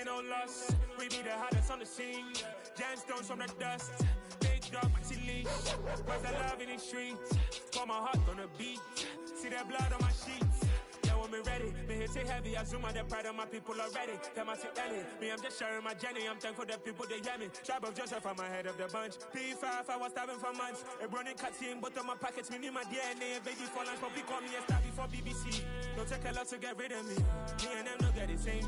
no loss. We be the hottest on the scene. Gemstones from the dust. Big dog, pretty leash. Where's the love in the streets? Pour my heart on the beat. See that blood on my sheets. Yeah, when me ready, me hit it heavy. I zoom on the pride of my people already. Them I say Ellie. Me, I'm just sharing my journey. I'm thankful that people they hear me. Tribe of Joseph, I'm ahead of the bunch. P5, I was starving for months. A running cutscene, but on my pockets, me need my DNA. Baby for lunch, but we call me a star before BBC. Don't take a lot to get rid of me. Me and them don't get the same.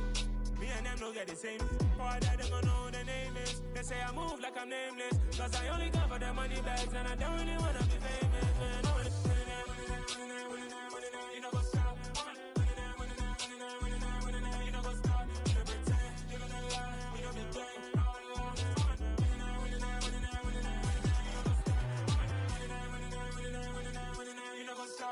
Me and them don't get the same. Boy, that they gonna know who the name is. They say I move like I'm nameless. Cause I only come for the money bags. And I don't really wanna be famous, man. You know what's up? You know what's up? You know pretend. Living a lie. We don't be gang. You know what's up?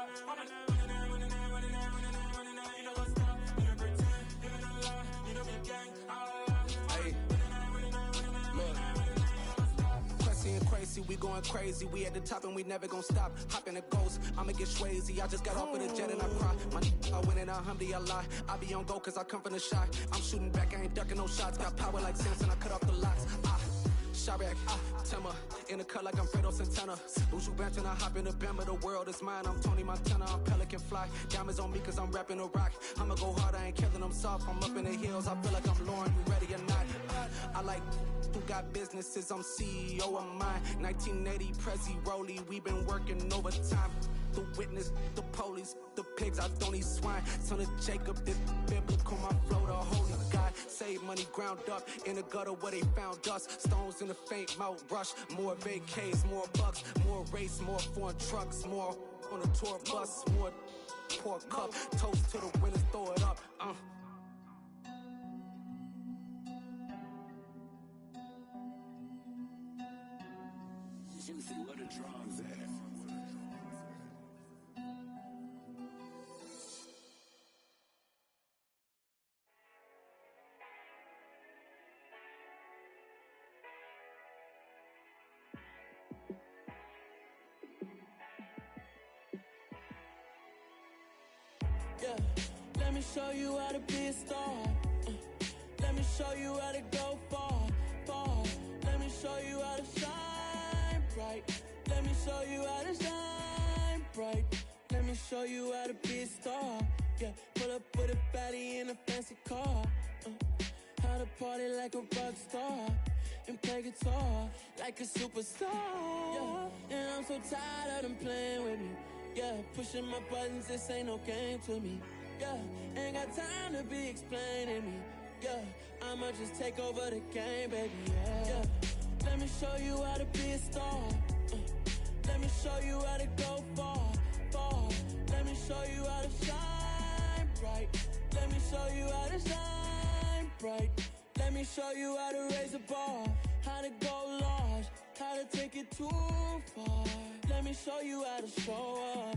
We going crazy, we at the top and we never gon' stop. Hop in a ghost, I'ma get swayzy. I just got off of the jet and I cry. My I win in a Humvee, I lie. I be on go cause I come from the shot. I'm shooting back, I ain't ducking no shots. Got power like Samson, I cut off the locks. Sharek, Tema, in the cut like I'm Fredo Santana. Buju Banton, I hop in the Bama, the world is mine. I'm Tony Montana, I'm Pelican Fly. Diamonds on me cause I'm rapping a rock. I'ma go hard, I ain't killing them soft. I'm up in the hills, I feel like I'm Lauren, you ready or not? I like who got businesses, I'm CEO of mine. 1980 Prezi Rolly, we been working overtime. The witness, the police, the pigs, I don't eat swine. Son of Jacob, this biblical, my flow, the holy God. Save money ground up in the gutter where they found us. Stones in the faint mouth rush. More vacays, more bucks, more race, more foreign trucks, more on the tour bus, more pour cup. Toast to the winners, throw it up. Juicy, what a drums at. Yeah, let me show you how to be a star. Let me show you how to go far, far. Let me show you how to shine bright. Let me show you how to shine bright. Let me show you how to be a star. Yeah, pull up with a baddie in a fancy car. How to party like a rock star and play guitar like a superstar. Yeah, and I'm so tired of them playing with me. Yeah, pushing my buttons, this ain't no game to me. Yeah, ain't got time to be explaining me. Yeah, I'ma just take over the game, baby. Yeah, let me show you how to be a star. Let me show you how to go far, far. Let me show you how to shine bright. Let me show you how to shine bright. Let me show you how to raise a bar, how to go large, how to take it too far. Let me show you how to show up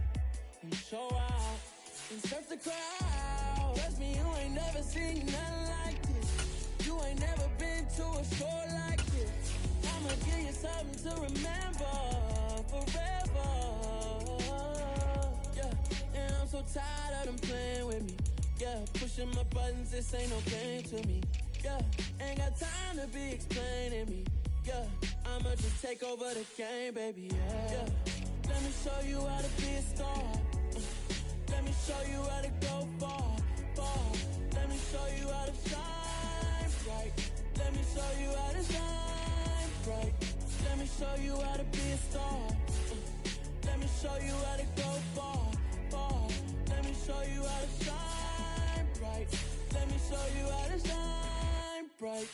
and show out and surf the crowd. Trust me, you ain't never seen nothing like this. You ain't never been to a show like this. I'ma give you something to remember forever. Yeah, and I'm so tired of them playing with me. Yeah, pushing my buttons, this ain't no game to me. Yeah, ain't got time to be explaining me. Yeah, I'ma just take over the game, baby. Yeah, let me show you how to be a star. Let me show you how to go far, far. Let me show you how to shine bright. Let me show you how to shine bright. Let me show you how to be a star. Let me show you how to go far, far. Let me show you how to shine bright. Let me show you how to shine bright.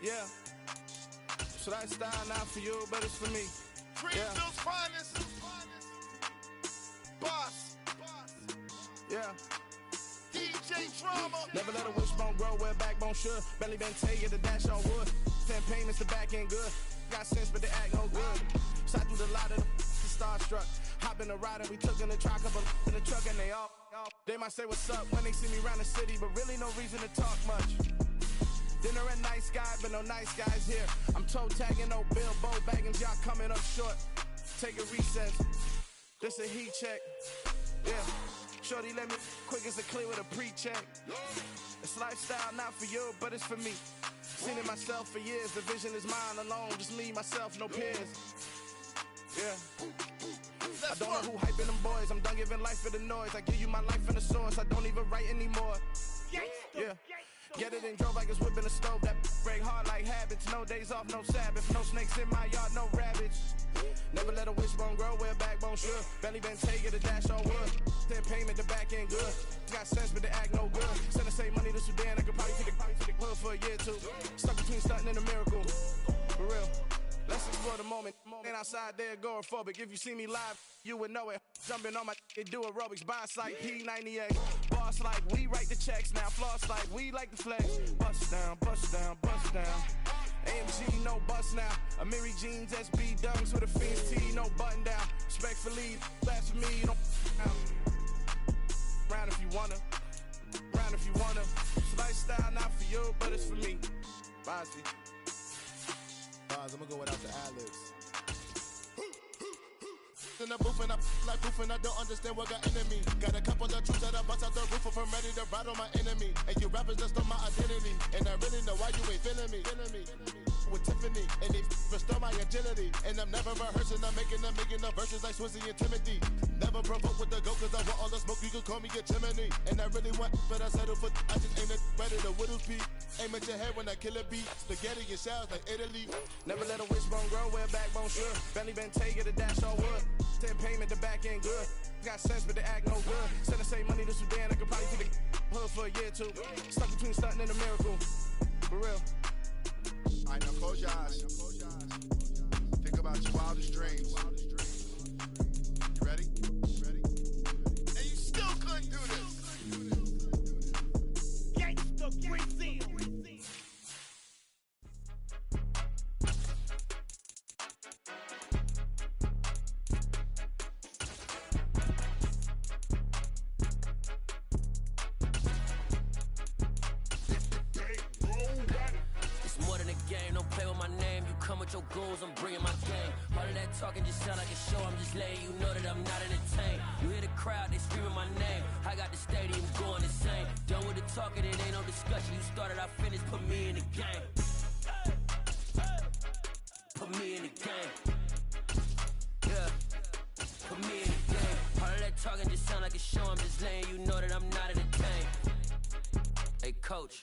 Yeah, so that style not for you, but it's for me. Greenville's finest. Boss. Yeah. DJ Drama. Never let a wishbone grow where a backbone should. Belly been tell you the dash on wood. 10 payments, the back end good. Got sense, but they act no good. Shot through the lot of the starstruck. Hop in the ride and we took in the truck, couple in the truck and they all. They might say what's up when they see me around the city, but really no reason to talk much. Dinner at nice guy, but no nice guys here. I'm toe tagging, no Bilbo bagging, y'all coming up short. Take a recess. This a heat check. Yeah. Shorty, let me quick as a clear with a pre-check. It's lifestyle, not for you, but it's for me. Seen it myself for years. The vision is mine alone. Just me, myself, no peers. Yeah. I don't know who hyping them boys. I'm done giving life for the noise. I give you my life in the source. I don't even write anymore. Yeah. Get it and drove like it's whipping a stove. That break hard like habits. No days off, no Sabbath. No snakes in my yard, no rabbits. Never let a wishbone grow where a backbone should. Belly been take it, a dash on wood. Then payment, the back end good. Got sense, but the act no good. Send the same money to Sudan. I could probably take the hood for a year or two. Stuck between stunting and a miracle. For real. Let's explore the moment. Ain't outside there agoraphobic. If you see me live, you would know it. Jumping on my do aerobics. Buy site P98. Boss like we write the checks now. Floss like we like the flex. Bust down, bust down, bust down. AMG, no bust now. Amiri jeans, SB dunks with a Fiends T, no button down. Respectfully, that's for me, you don't round if you wanna. Round if you wanna. It's lifestyle, not for you, but it's for me. Bozzy. I'm gonna go without the ad-libs. In the booth and I like proof and I don't understand what got into me. Got a couple of troops that I bust out the roof if I'm ready to ride on my enemy. And you rappers just on my identity. And I really know why you ain't feeling me. With Tiffany, and they restore my agility. And I'm never rehearsing, I'm making the verses like Swizzy and Timothy. Never provoke with the go, cause I want all the smoke, you can call me a chimney. And I really want, but I settle for, I just aim it better to Whittles Peak. Aim at your head when I kill a beat. Spaghetti and shells like Italy. Never let a wishbone grow where a backbone should. Belly been take it, a dash on wood. Then payment, the back end good. Got sense, but the act no good. Send the same money to Sudan, I could probably take the hood for a year or two. Stuck between stunting and a miracle. For real. Alright, now close your eyes. Think about your wildest dreams. You ready? And you still couldn't do this. Gangsta Brazil. Your goals, I'm bringing my game. All of that talking just sound like a show. I'm just letting you know that I'm not entertained. You hear the crowd, they screaming my name. I got the stadium going insane. Done with the talking, it ain't no discussion. You started, I finished, put me in the game. Put me in the game. Yeah, put me in the game. All of that talking just sound like a show. I'm just letting you know that I'm not entertained. Hey, coach.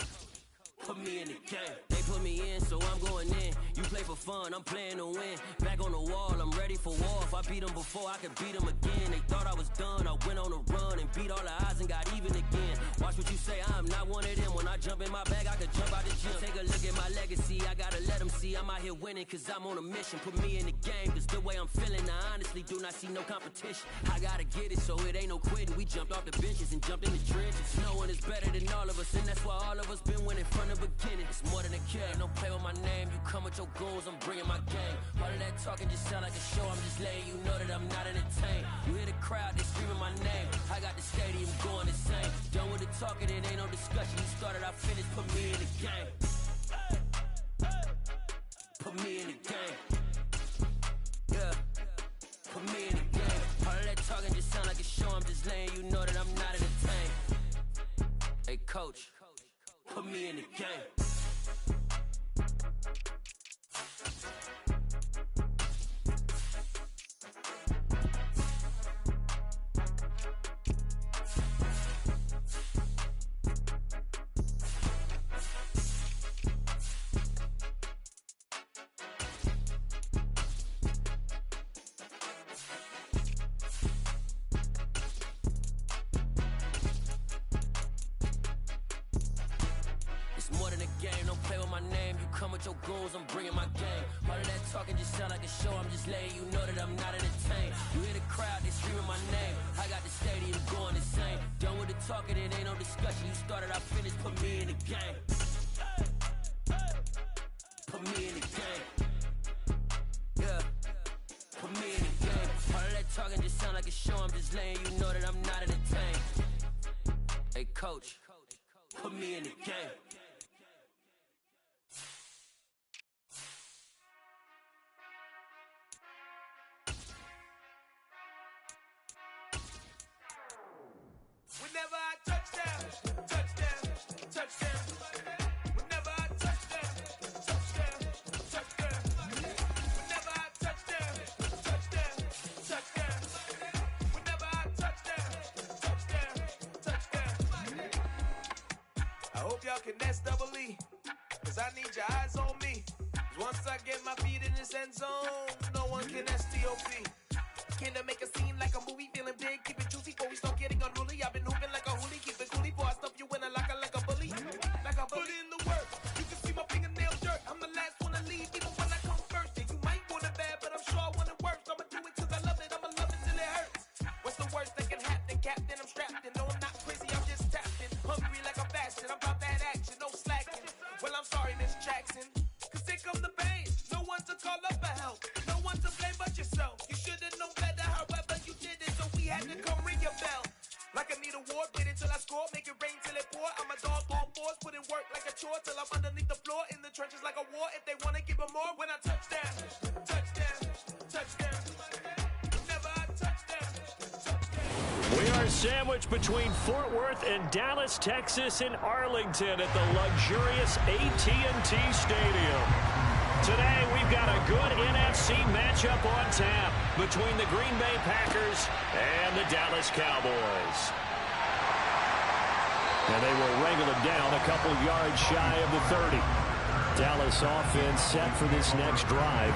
Put me in the game. They put me in, so I'm going in. You play for fun, I'm playing to win. Back on the wall, I'm ready for war. If I beat them before, I could beat them again. They thought I was done, I went on a run and beat all the odds and got even again. Watch what you say, I'm not one of them. When I jump in my bag, I could jump out the gym. Take a look at my legacy, I gotta let them see I'm out here winning, cause I'm on a mission. Put me in the game, cause the way I'm feeling, I honestly do not see no competition. I gotta get it, so it ain't no quitting. We jumped off the benches and jumped in the trenches. No one is better than all of us, and that's why all of us been winning from the beginning. It's more than a game, don't play with my name. You come with your goals, I'm bringing my game. All of that talking just sound like a show. I'm just letting you know that I'm not entertained. You hear the crowd, they screaming my name. I got the stadium going insane. Done with the talking, it ain't no discussion. You started, I finished, put me in the game. Put me in the game. Yeah, put me in the game. All of that talking just sound like a show. I'm just letting you know that I'm not entertained. Hey, coach, put me in the game. Your goals, I'm bringing my game. All of that talking just sound like a show. I'm just letting you know that I'm not entertained. You hear the crowd, they screaming my name. I got the stadium going insane. Done with the talking, it ain't no discussion. You started, I finished, put me in the game. Put me in the game. Yeah, put me in the game. All of that talking just sound like a show. I'm just letting you know that I'm not entertained. Hey, coach, put me in the game. I hope y'all can nest double E, cause I need your eyes on me. Once I get my feet in this end zone, no one can STOP. Can I make a scene like a movie, feeling big, keep it juicy before we start getting unruly. I've been hooping like a hoolie, keep it coolie before I stuff you in a locker like a bully. Like a bully. Put in the work, you can see my fingernail dirt. I'm the last one to leave, even when I come first. Yeah, you might want it bad, but I'm sure I want it worse. I'ma do it cause I love it, I'ma love it till it hurts. What's the worst that can happen, Captain? I'm strapped in, no I'm not crazy, I'm just tapped in. Hungry like a bastard, I'm about that action, no slacking. Well, I'm sorry, Miss Jackson, cause here come the pain. No one to call up for help, no one to blame but yourself. You should've known better, however you did it, so we had to come ring your bell. Like I need a war, wait until I score, make it rain till it pour. I'm a dog on fours, put in work like a chore till I'm underneath the floor, in the trenches like a war. If they wanna give them more, when I touch down, touchdown, touchdown. Whenever I touch down, touchdown. We are sandwiched between Fort Worth and Dallas, Texas, and Arlington at the luxurious AT&T Stadium. Today, we've got a good NFC matchup on tap between the Green Bay Packers and the Dallas Cowboys. And they will wrangle it down a couple yards shy of the 30. Dallas offense set for this next drive.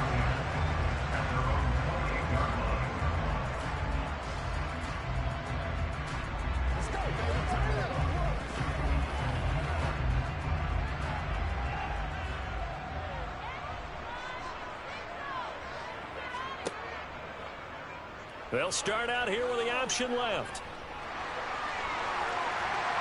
They'll start out here with the option left.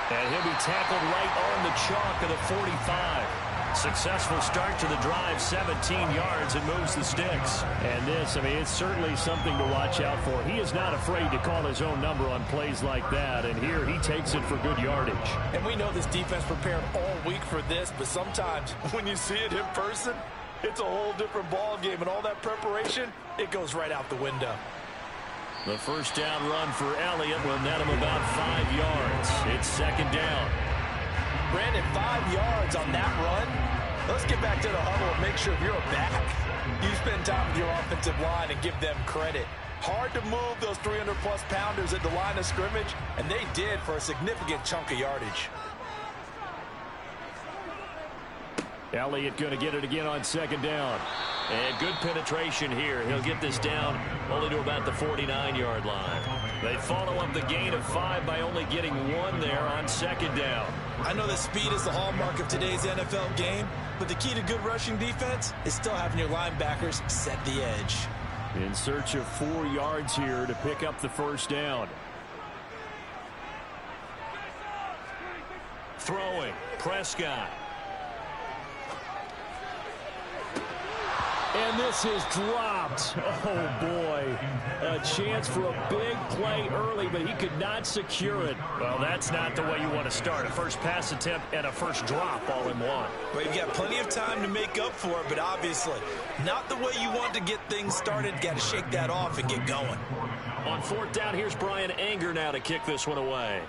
And he'll be tackled right on the chalk of the 45. Successful start to the drive, 17 yards, and moves the sticks. And this, I mean, it's certainly something to watch out for. He is not afraid to call his own number on plays like that, and here he takes it for good yardage. And we know this defense prepared all week for this, but sometimes when you see it in person, it's a whole different ball game, and all that preparation, it goes right out the window. The first down run for Elliott will net him about 5 yards. It's second down. Brandon, 5 yards on that run. Let's get back to the huddle and make sure you're back. You spend time with your offensive line and give them credit. Hard to move those 300-plus pounders at the line of scrimmage, and they did for a significant chunk of yardage. Elliott going to get it again on second down. And good penetration here. He'll get this down only to about the 49-yard line. They follow up the gain of 5 by only getting 1 there on second down. I know that speed is the hallmark of today's NFL game, but the key to good rushing defense is still having your linebackers set the edge. In search of 4 yards here to pick up the first down. Throwing, Prescott. And this is dropped. Oh, boy. A chance for a big play early, but he could not secure it. Well, that's not the way you want to start. A first pass attempt and a first drop all in one. Well, you've got plenty of time to make up for it, but obviously not the way you want to get things started. Got to shake that off and get going. On fourth down, here's Brian Anger now to kick this one away.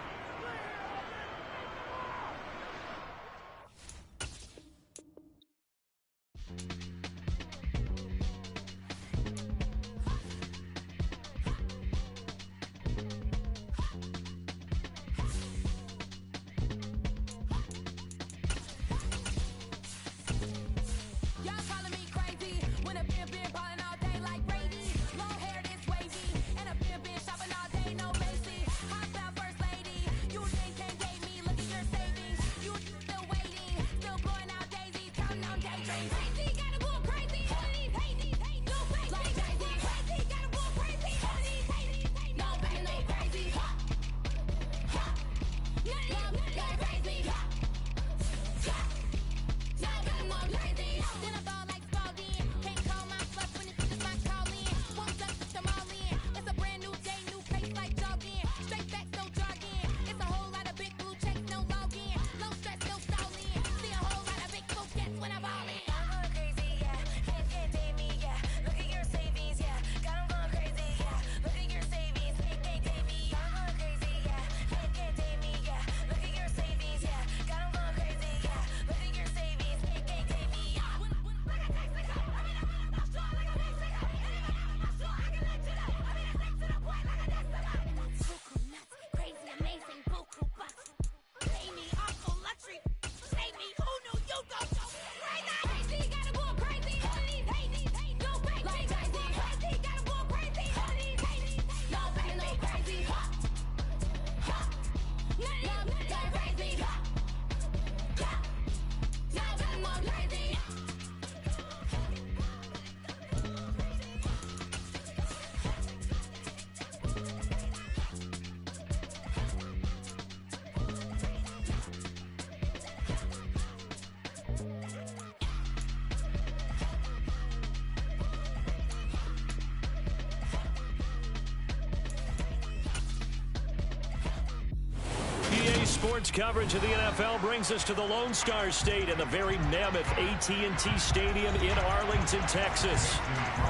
Today's sports coverage of the NFL brings us to the Lone Star State and the very mammoth AT&T Stadium in Arlington, Texas.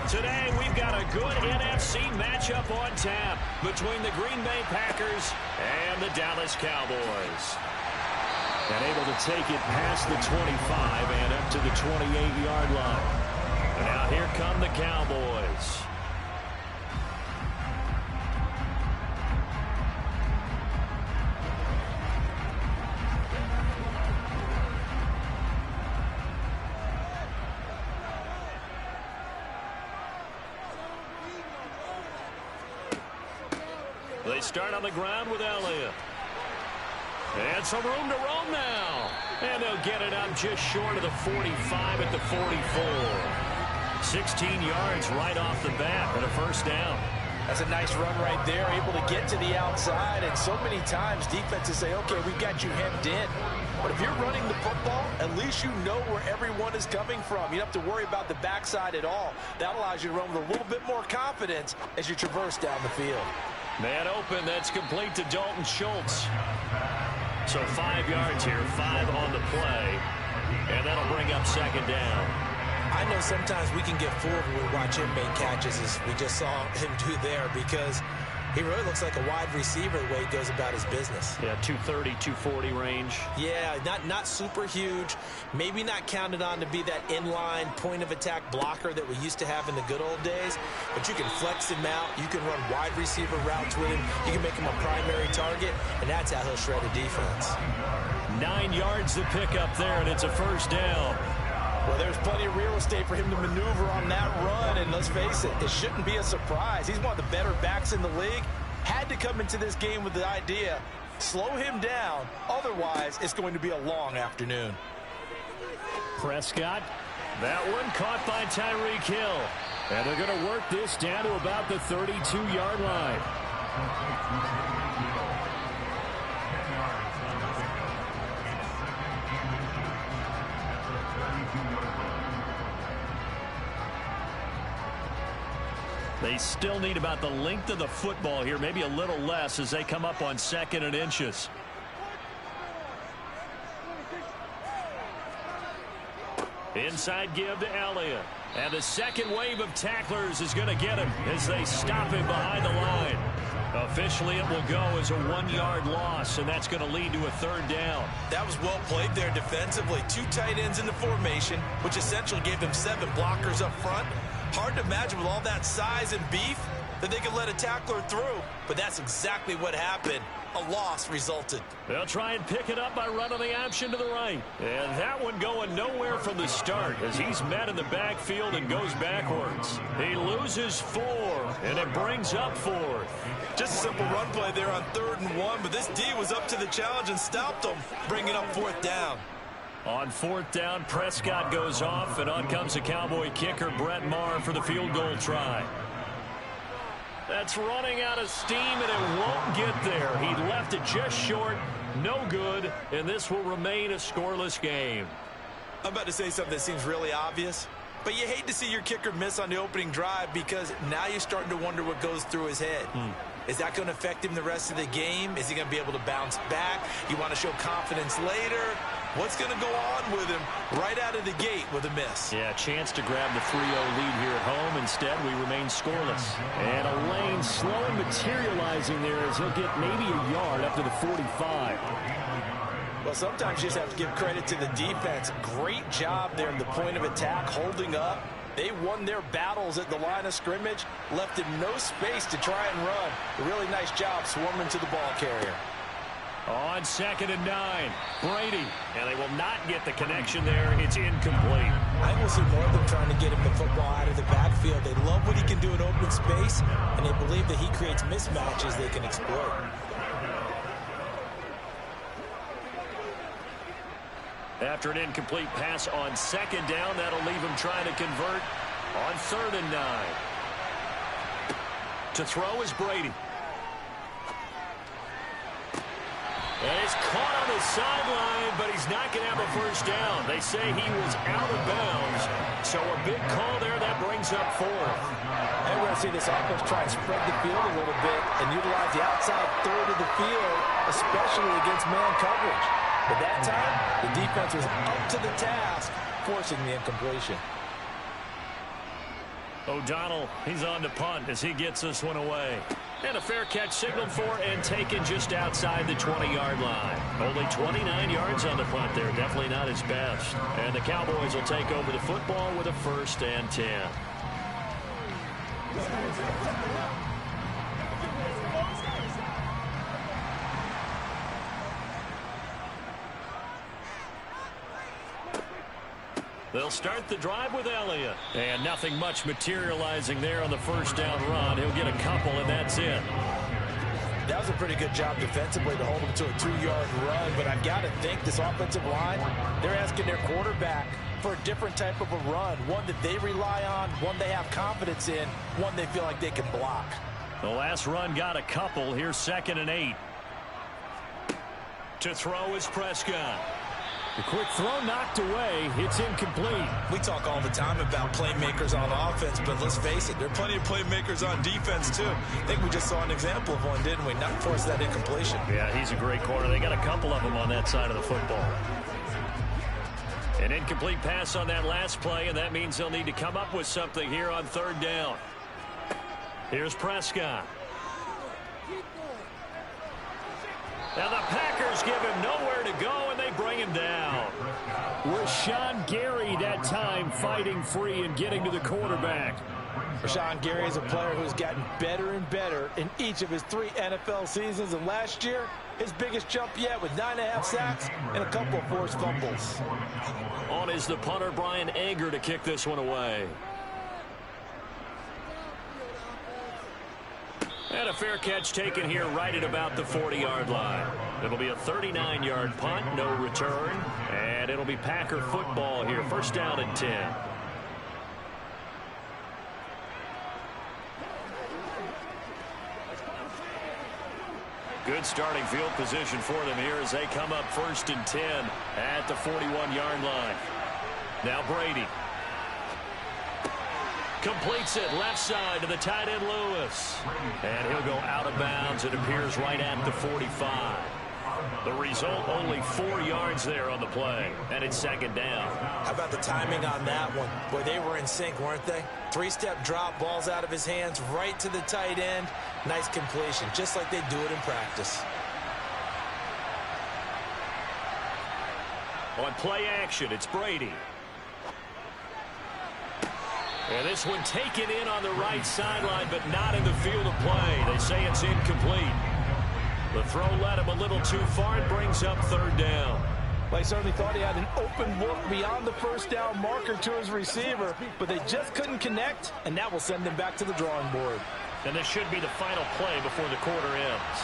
Today, we've got a good NFC matchup on tap between the Green Bay Packers and the Dallas Cowboys. And able to take it past the 25 and up to the 28-yard line. And now here come the Cowboys. They start on the ground with Elliott. And some room to roam now. And they'll get it up just short of the 45 at the 44. 16 yards right off the bat and a first down. That's a nice run right there, able to get to the outside. And so many times defenses say, okay, we've got you hemmed in. But if you're running the football, at least you know where everyone is coming from. You don't have to worry about the backside at all. That allows you to run with a little bit more confidence as you traverse down the field. Man open, that's complete to Dalton Schultz. So 5 yards here, 5 on the play. And that'll bring up second down. I know sometimes we can get fooled when we watch him make catches, as we just saw him do there, because he really looks like a wide receiver the way he goes about his business. Yeah, 230, 240 range. Yeah, not super huge. Maybe not counted on to be that inline point-of-attack blocker that we used to have in the good old days. But you can flex him out. You can run wide receiver routes with him. You can make him a primary target, and that's how he'll shred a defense. 9 yards to pick up there, and it's a first down. Well, there's plenty of real estate for him to maneuver on that run, and let's face it, it shouldn't be a surprise. He's one of the better backs in the league. Had to come into this game with the idea, slow him down, otherwise it's going to be a long afternoon. Prescott, that one caught by Tyreek Hill. And they're going to work this down to about the 32-yard line. They still need about the length of the football here, maybe a little less as they come up on 2nd and inches. Inside give to Elliott. And the second wave of tacklers is going to get him as they stop him behind the line. Officially, it will go as a 1-yard loss, and that's going to lead to a third down. That was well played there defensively. 2 tight ends in the formation, which essentially gave them 7 blockers up front. Hard to imagine with all that size and beef that they could let a tackler through, but that's exactly what happened. A loss resulted. They'll try and pick it up by running the option to the right. And that one going nowhere from the start as he's met in the backfield and goes backwards. He loses 4, and it brings up 4th. Just a simple run play there on 3rd and 1, but this D was up to the challenge and stopped him, bringing up 4th down. On 4th down, Prescott goes off, and on comes the Cowboy kicker, Brett Maher, for the field goal try. That's running out of steam, and it won't get there. He left it just short, no good, and this will remain a scoreless game. I'm about to say something that seems really obvious, but you hate to see your kicker miss on the opening drive because now you're starting to wonder what goes through his head. Is that going to affect him the rest of the game? Is he going to be able to bounce back? You want to show confidence later? What's going to go on with him right out of the gate with a miss? Yeah, chance to grab the 3-0 lead here at home. Instead, we remain scoreless. And a lane slowly materializing there as he'll get maybe a yard up to the 45. Well, sometimes you just have to give credit to the defense. Great job there in the point of attack, holding up. They won their battles at the line of scrimmage, left him no space to try and run. A really nice job swarming to the ball carrier. On 2nd and 9, Brady. And they will not get the connection there. It's incomplete. I will see more of them trying to get him the football out of the backfield. They love what he can do in open space, and they believe that he creates mismatches they can exploit. After an incomplete pass on 2nd down, that'll leave him trying to convert on 3rd and 9. To throw is Brady. And he's caught on the sideline, but he's he's not going to have a first down. They say he was out of bounds. So a big call there that brings up fourth. And we're going to see this offense try and spread the field a little bit and utilize the outside third of the field, especially against man coverage. But that time, the defense was up to the task, forcing the incompletion. O'Donnell, he's on to punt as he gets this one away. And a fair catch signaled for and taken just outside the 20-yard line. Only 29 yards on the punt there. Definitely not his best. And the Cowboys will take over the football with a 1st and 10. They'll start the drive with Elliott. And nothing much materializing there on the first down run. He'll get a couple, and that's it. That was a pretty good job defensively to hold him to a 2-yard run, but I've got to think this offensive line, they're asking their quarterback for a different type of a run, one that they rely on, one they have confidence in, one they feel like they can block. The last run got a couple. Here's 2nd and 8. To throw is Prescott. The quick throw knocked away. It's incomplete. We talk all the time about playmakers on offense, but let's face it, there are plenty of playmakers on defense, too. I think we just saw an example of one, didn't we? Not force that incompletion. Yeah, he's a great corner. They got a couple of them on that side of the football. An incomplete pass on that last play, and that means they'll need to come up with something here on 3rd down. Here's Prescott. Now the Packers give him nowhere to go, and they bring him down. Rashawn Gary that time fighting free and getting to the quarterback. Rashawn Gary is a player who's gotten better and better in each of his 3 NFL seasons. And last year, his biggest jump yet with 9.5 sacks and a couple of forced fumbles. On is the punter, Brian Anger, to kick this one away. And a fair catch taken here right at about the 40-yard line. It'll be a 39-yard punt, no return. And it'll be Packer football here. 1st down and 10. Good starting field position for them here as they come up 1st and 10 at the 41-yard line. Now Brady. Completes it left side to the tight end Lewis. And he'll go out of bounds. It appears right at the 45. The result, only 4 yards there on the play. And it's 2nd down. How about the timing on that one? Boy, they were in sync, weren't they? 3-step drop, balls out of his hands, right to the tight end. Nice completion, just like they do it in practice. On play action, it's Brady. And this one taken in on the right sideline, but not in the field of play. They say it's incomplete. The throw led him a little too far. It brings up 3rd down. Well, he certainly thought he had an open look beyond the 1st down marker to his receiver, but they just couldn't connect, and that will send them back to the drawing board. And this should be the final play before the quarter ends.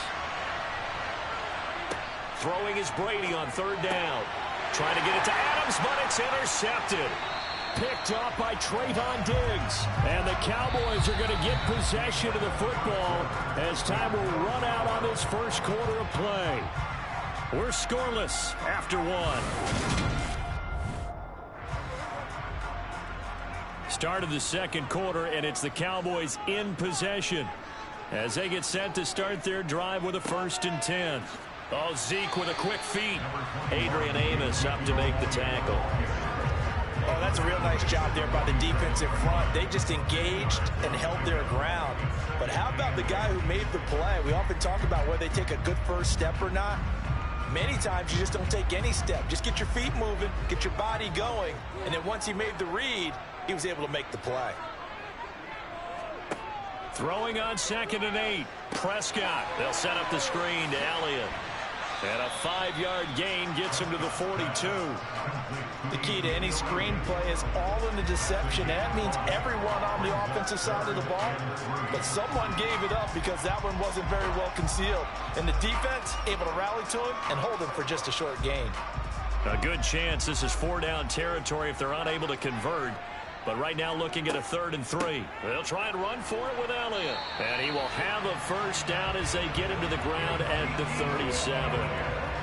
Throwing is Brady on 3rd down. Trying to get it to Adams, but it's intercepted. Picked off by Trayvon Diggs. And the Cowboys are going to get possession of the football as time will run out on this 1st quarter of play. We're scoreless after 1. Start of the 2nd quarter, and it's the Cowboys in possession as they get set to start their drive with a 1st and 10. Oh, Zeke with a quick feed. Adrian Amos up to make the tackle. Oh, that's a real nice job there by the defensive front. They just engaged and held their ground. But how about the guy who made the play? We often talk about whether they take a good first step or not. Many times you just don't take any step. Just get your feet moving, get your body going, and then once he made the read, he was able to make the play. Throwing on 2nd and 8. Prescott. They'll set up the screen to Elliott. And a 5-yard gain gets him to the 42. The key to any screenplay is all in the deception. That means everyone on the offensive side of the ball. But someone gave it up because that one wasn't very well concealed. And the defense able to rally to him and hold him for just a short gain. A good chance this is 4-down territory if they're unable to convert. But right now looking at a 3rd and 3. They'll try and run for it with Elliott. And he will have a 1st down as they get him to the ground at the 37.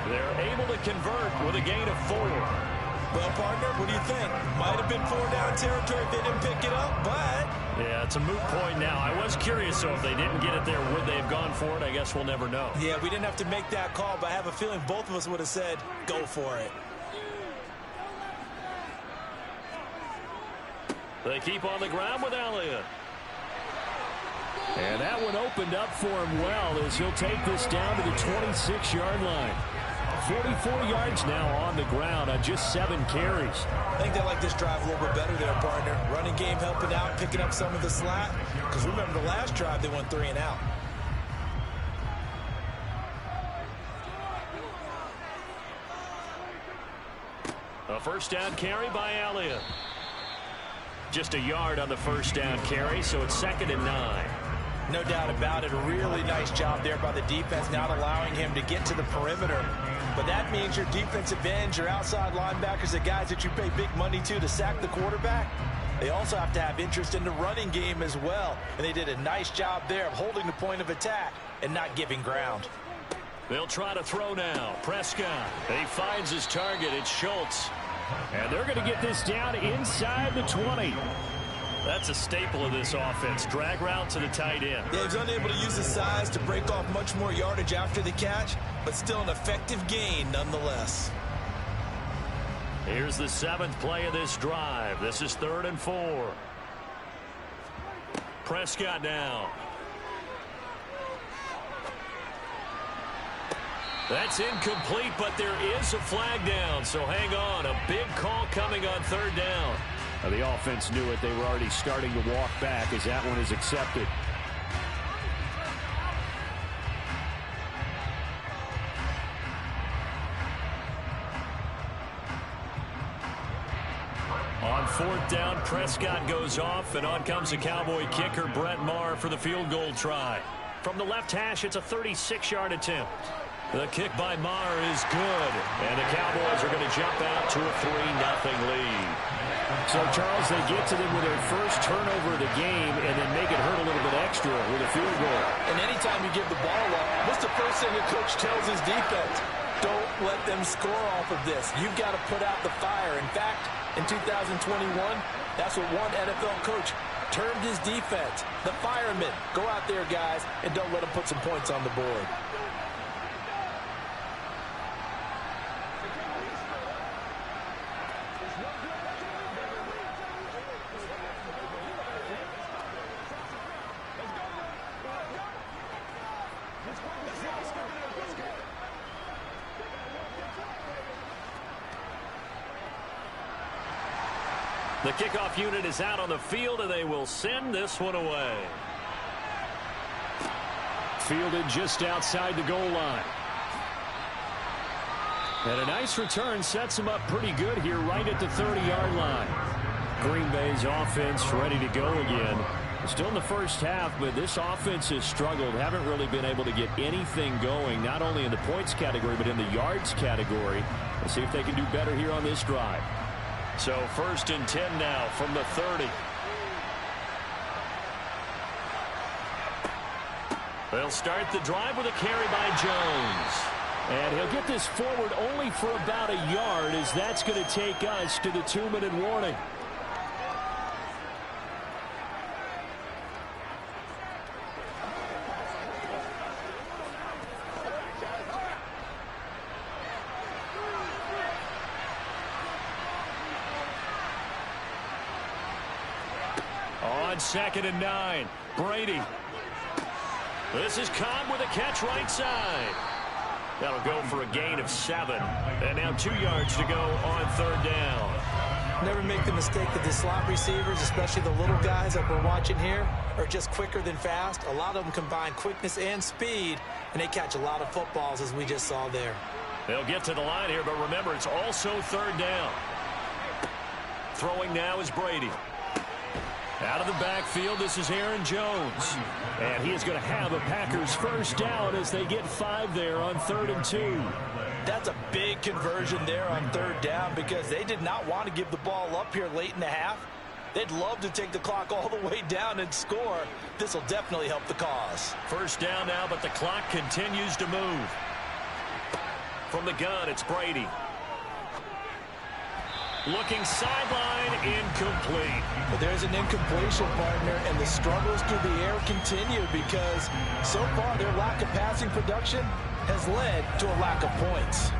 They're able to convert with a gain of 4. Well, partner, what do you think? Might have been 4-down territory if they didn't pick it up, but... Yeah, it's a moot point now. I was curious, so if they didn't get it there, would they have gone for it? I guess we'll never know. Yeah, we didn't have to make that call, but I have a feeling both of us would have said, go for it. They keep on the ground with Elliott. And that one opened up for him well as he'll take this down to the 26-yard line. 44 yards now on the ground on just 7 carries. I think they like this drive a little bit better there, partner. Running game helping out, picking up some of the slack. Because remember, the last drive, they went 3 and out. A first down carry by Elliott. Just a yard on the first down carry, so it's 2nd and 9. No doubt about it. A really nice job there by the defense, not allowing him to get to the perimeter. But that means your defensive ends, your outside linebackers, the guys that you pay big money to sack the quarterback, they also have to have interest in the running game as well. And they did a nice job there of holding the point of attack and not giving ground. They'll try to throw now. Prescott. He finds his target. It's Schultz. And they're going to get this down inside the 20. That's a staple of this offense. Drag route to the tight end. Yeah, he's unable to use his size to break off much more yardage after the catch, but still an effective gain nonetheless. Here's the 7th play of this drive. This is 3rd and 4. Prescott now. That's incomplete, but there is a flag down, so hang on. A big call coming on 3rd down. Now, the offense knew it. They were already starting to walk back as that one is accepted. On 4th down, Prescott goes off, and on comes the Cowboy kicker, Brett Maher, for the field goal try. From the left hash, it's a 36-yard attempt. The kick by Maher is good, and the Cowboys are going to jump out to a 3-0 lead. So, Charles, they get to them with their first turnover of the game and then make it hurt a little bit extra with a field goal. And anytime you give the ball up, what's the first thing the coach tells his defense? Don't let them score off of this. You've got to put out the fire. In fact, in 2021, that's what one NFL coach termed his defense. The firemen. Go out there, guys, and don't let them put some points on the board. The kickoff unit is out on the field, and they will send this one away. Fielded just outside the goal line. And a nice return sets him up pretty good here right at the 30-yard line. Green Bay's offense ready to go again. Still in the first half, but this offense has struggled. Haven't really been able to get anything going, not only in the points category, but in the yards category. Let's see if they can do better here on this drive. So 1st and 10 now from the 30. They'll start the drive with a carry by Jones. And he'll get this forward only for about a yard, as that's going to take us to the 2-minute warning. On 2nd and 9, Brady. This is Cobb with a catch right side. That'll go for a gain of 7. And now 2 yards to go on 3rd down. Never make the mistake that the slot receivers, especially the little guys that we're watching here, are just quicker than fast. A lot of them combine quickness and speed, and they catch a lot of footballs, as we just saw there. They'll get to the line here, but remember, it's also 3rd down. Throwing now is Brady. Out of the backfield, this is Aaron Jones. And he is going to have a Packers first down as they get 5 there on 3rd and 2. That's a big conversion there on 3rd down, because they did not want to give the ball up here late in the half. They'd love to take the clock all the way down and score. This will definitely help the cause. First down now, but the clock continues to move. From the gun, it's Brady. Looking sideline, incomplete. But there's an incompletion, partner, and the struggles through the air continue because so far their lack of passing production has led to a lack of points.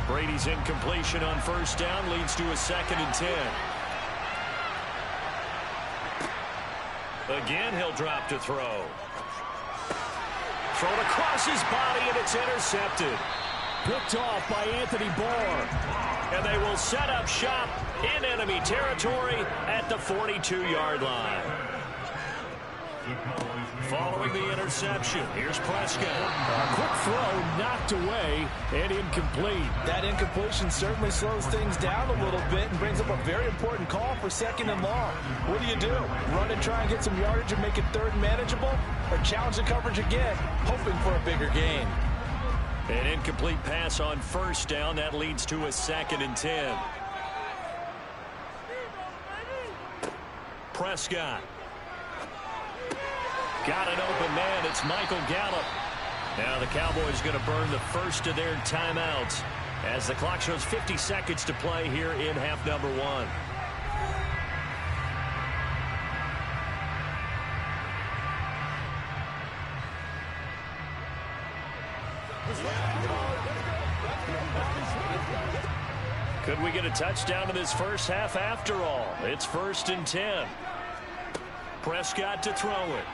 Brady's incompletion on first down leads to a 2nd and 10. Again, he'll drop to throw. Thrown across his body, and it's intercepted. Picked off by Anthony Barr. And they will set up shop in enemy territory at the 42-yard line. Following the interception, here's Prescott. A quick throw knocked away and incomplete. That incompletion certainly slows things down a little bit and brings up a very important call for 2nd and long. What do? Run and try and get some yardage and make it 3rd and manageable? Or challenge the coverage again, hoping for a bigger gain? An incomplete pass on first down. That leads to a 2nd and 10. Prescott. Got an open man. It's Michael Gallup. Now the Cowboys going to burn the first of their timeouts as the clock shows 50 seconds to play here in half number 1. Could we get a touchdown in this first half after all? It's 1st and 10. Prescott to throw it.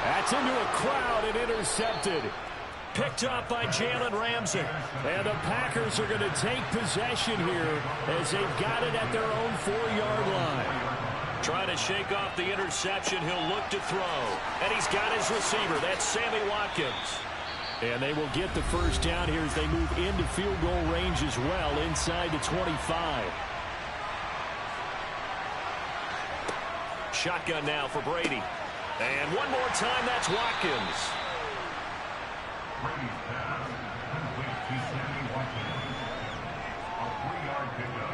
That's into a crowd and intercepted. Picked up by Jalen Ramsey. And the Packers are going to take possession here as they've got it at their own 4-yard line. Trying to shake off the interception. He'll look to throw. And he's got his receiver. That's Sammy Watkins. And they will get the first down here as they move into field goal range as well inside the 25. Shotgun now for Brady. And one more time, that's Watkins. Brady's pass complete to Sammy Watkins. A 3-yard pickup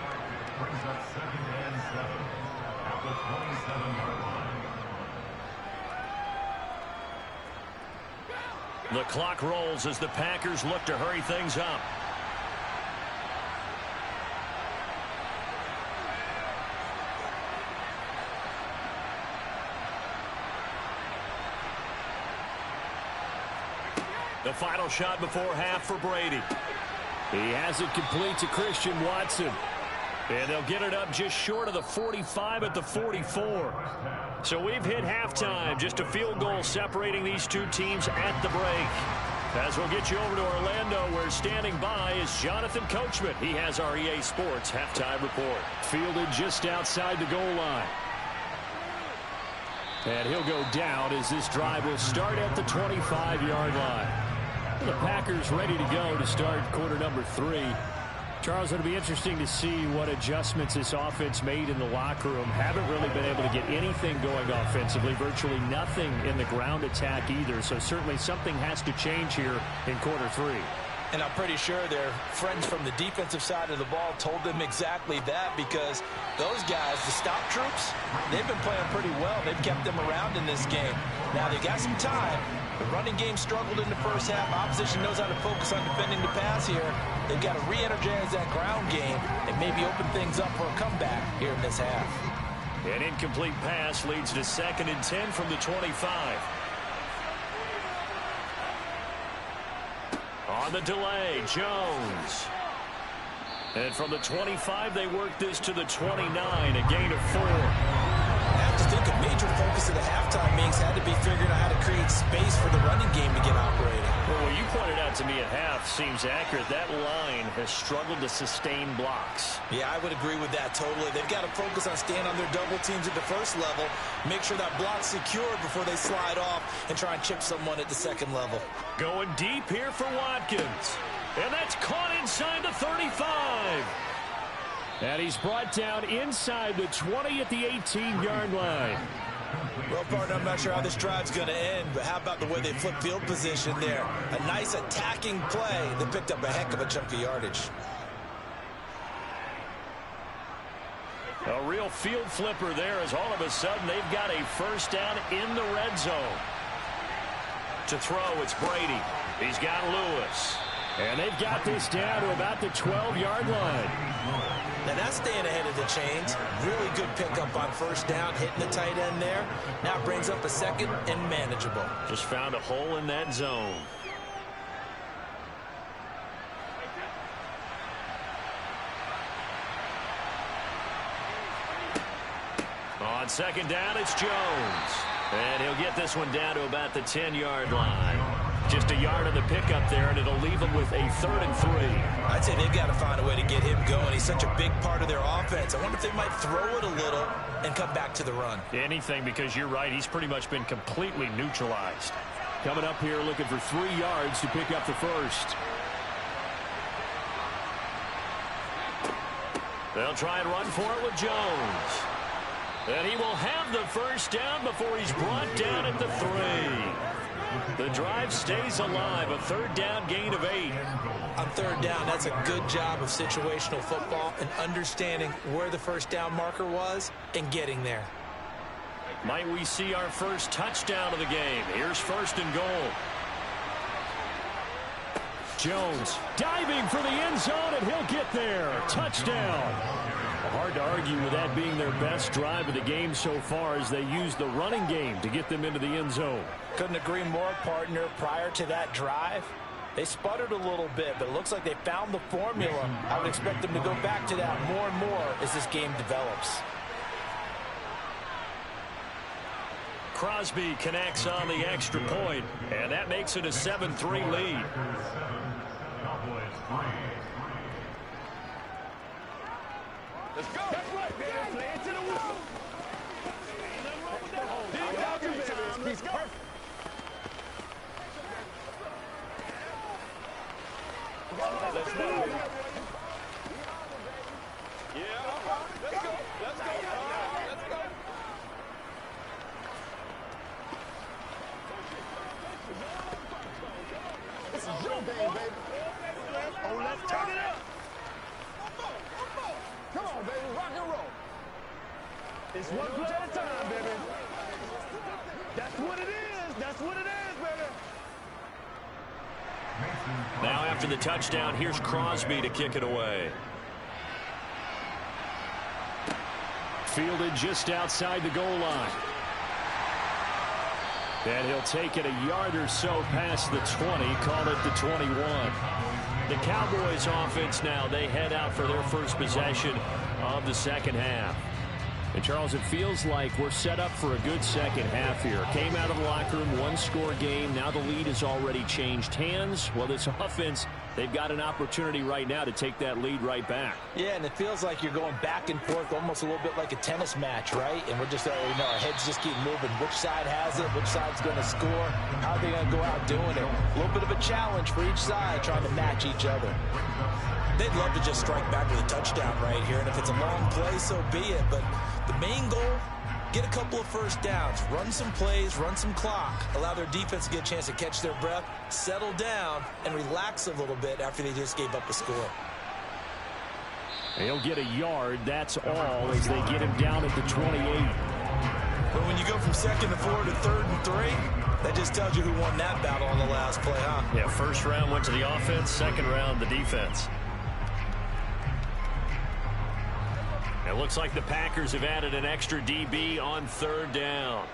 brings up 2nd and 7 at the 27-yard line. The clock rolls as the Packers look to hurry things up. The final shot before half for Brady. He has it complete to Christian Watson. And they'll get it up just short of the 45 at the 44. So we've hit halftime. Just a field goal separating these two teams at the break. As we'll get you over to Orlando, where standing by is Jonathan Coachman. He has our EA Sports halftime report. Fielded just outside the goal line. And he'll go down as this drive will start at the 25-yard line. The Packers ready to go to start quarter number 3. Charles, it'll be interesting to see what adjustments this offense made in the locker room. Haven't really been able to get anything going offensively, virtually nothing in the ground attack either. So certainly something has to change here in quarter 3. And I'm pretty sure their friends from the defensive side of the ball told them exactly that, because those guys, the stop troops, they've been playing pretty well. They've kept them around in this game. Now they've got some time. The running game struggled in the first half. Opposition knows how to focus on defending the pass here. They've got to re-energize that ground game and maybe open things up for a comeback here in this half. An incomplete pass leads to 2nd and 10 from the 25. On the delay, Jones. And from the 25, they work this to the 29, a gain of 4. I have to think a major focus of the halftime mix had to be figuring out how to create space for the running game to get operating. Well, what you pointed out to me at half seems accurate. That line has struggled to sustain blocks. Yeah, I would agree with that totally. They've got to focus on staying on their double teams at the first level, make sure that block's secured before they slide off and try and chip someone at the second level. Going deep here for Watkins. And that's caught inside the 35. And he's brought down inside the 20 at the 18-yard line. Well, partner, I'm not sure how this drive's going to end, but how about the way they flip field position there? A nice attacking play that picked up a heck of a chunk of yardage. A real field flipper there as all of a sudden they've got a first down in the red zone. To throw, it's Brady. He's got Lewis. And they've got this down to about the 12-yard line. Now that's staying ahead of the chains. Really good pickup on first down, hitting the tight end there. Now brings up a second and manageable. Just found a hole in that zone. On second down, it's Jones. And he'll get this one down to about the 10-yard line. Just a yard on the pickup there, and it'll leave him with a 3rd and 3. I'd say they've got to find a way to get him going. He's such a big part of their offense. I wonder if they might throw it a little and come back to the run. Anything, because you're right. He's pretty much been completely neutralized. Coming up here looking for 3 yards to pick up the first. They'll try and run for it with Jones. And he will have the first down before he's brought down at the 3. The drive stays alive. A 3rd down gain of 8. On 3rd down, that's a good job of situational football and understanding where the first down marker was and getting there. Might we see our first touchdown of the game? Here's 1st and goal. Jones diving for the end zone, and he'll get there. Touchdown. Hard to argue with that being their best drive of the game so far as they use the running game to get them into the end zone. Couldn't agree more, partner. Prior to that drive, they sputtered a little bit, but it looks like they found the formula. I would expect them to go back to that more and more as this game develops. Crosby connects on the extra point, and that makes it a 7-3 lead. Let's go. That's right, baby. Play it to the wall. He's perfect. Let's go, baby. Yeah. Let's go. Let's go. Let's go. This is your game, baby. Oh, let's turn it up. Come on, baby, rock and roll. It's one push at a time, baby. That's what it is. That's what it is, baby. Now after the touchdown, here's Crosby to kick it away. Fielded just outside the goal line. And he'll take it a yard or so past the 20, call it the 21. The Cowboys offense now, they head out for their first possession of the second half. And Charles, it feels like we're set up for a good second half here. Came out of the locker room, 1-score game. Now the lead has already changed hands. Well, this offense, they've got an opportunity right now to take that lead right back. Yeah, and it feels like you're going back and forth almost a little bit like a tennis match, right? And we're just, our heads just keep moving. Which side has it? Which side's going to score? How are they going to go out doing it? A little bit of a challenge for each side trying to match each other. They'd love to just strike back with a touchdown right here, and if it's a long play, so be it. But the main goal, get a couple of first downs, run some plays, run some clock, allow their defense to get a chance to catch their breath, settle down, and relax a little bit after they just gave up a score. He'll get a yard, that's all, as they get him down at the 28. But when you go from 2nd and 4 to 3rd and 3, that just tells you who won that battle on the last play, huh? Yeah, first round went to the offense, second round the defense. It looks like the Packers have added an extra DB on 3rd down.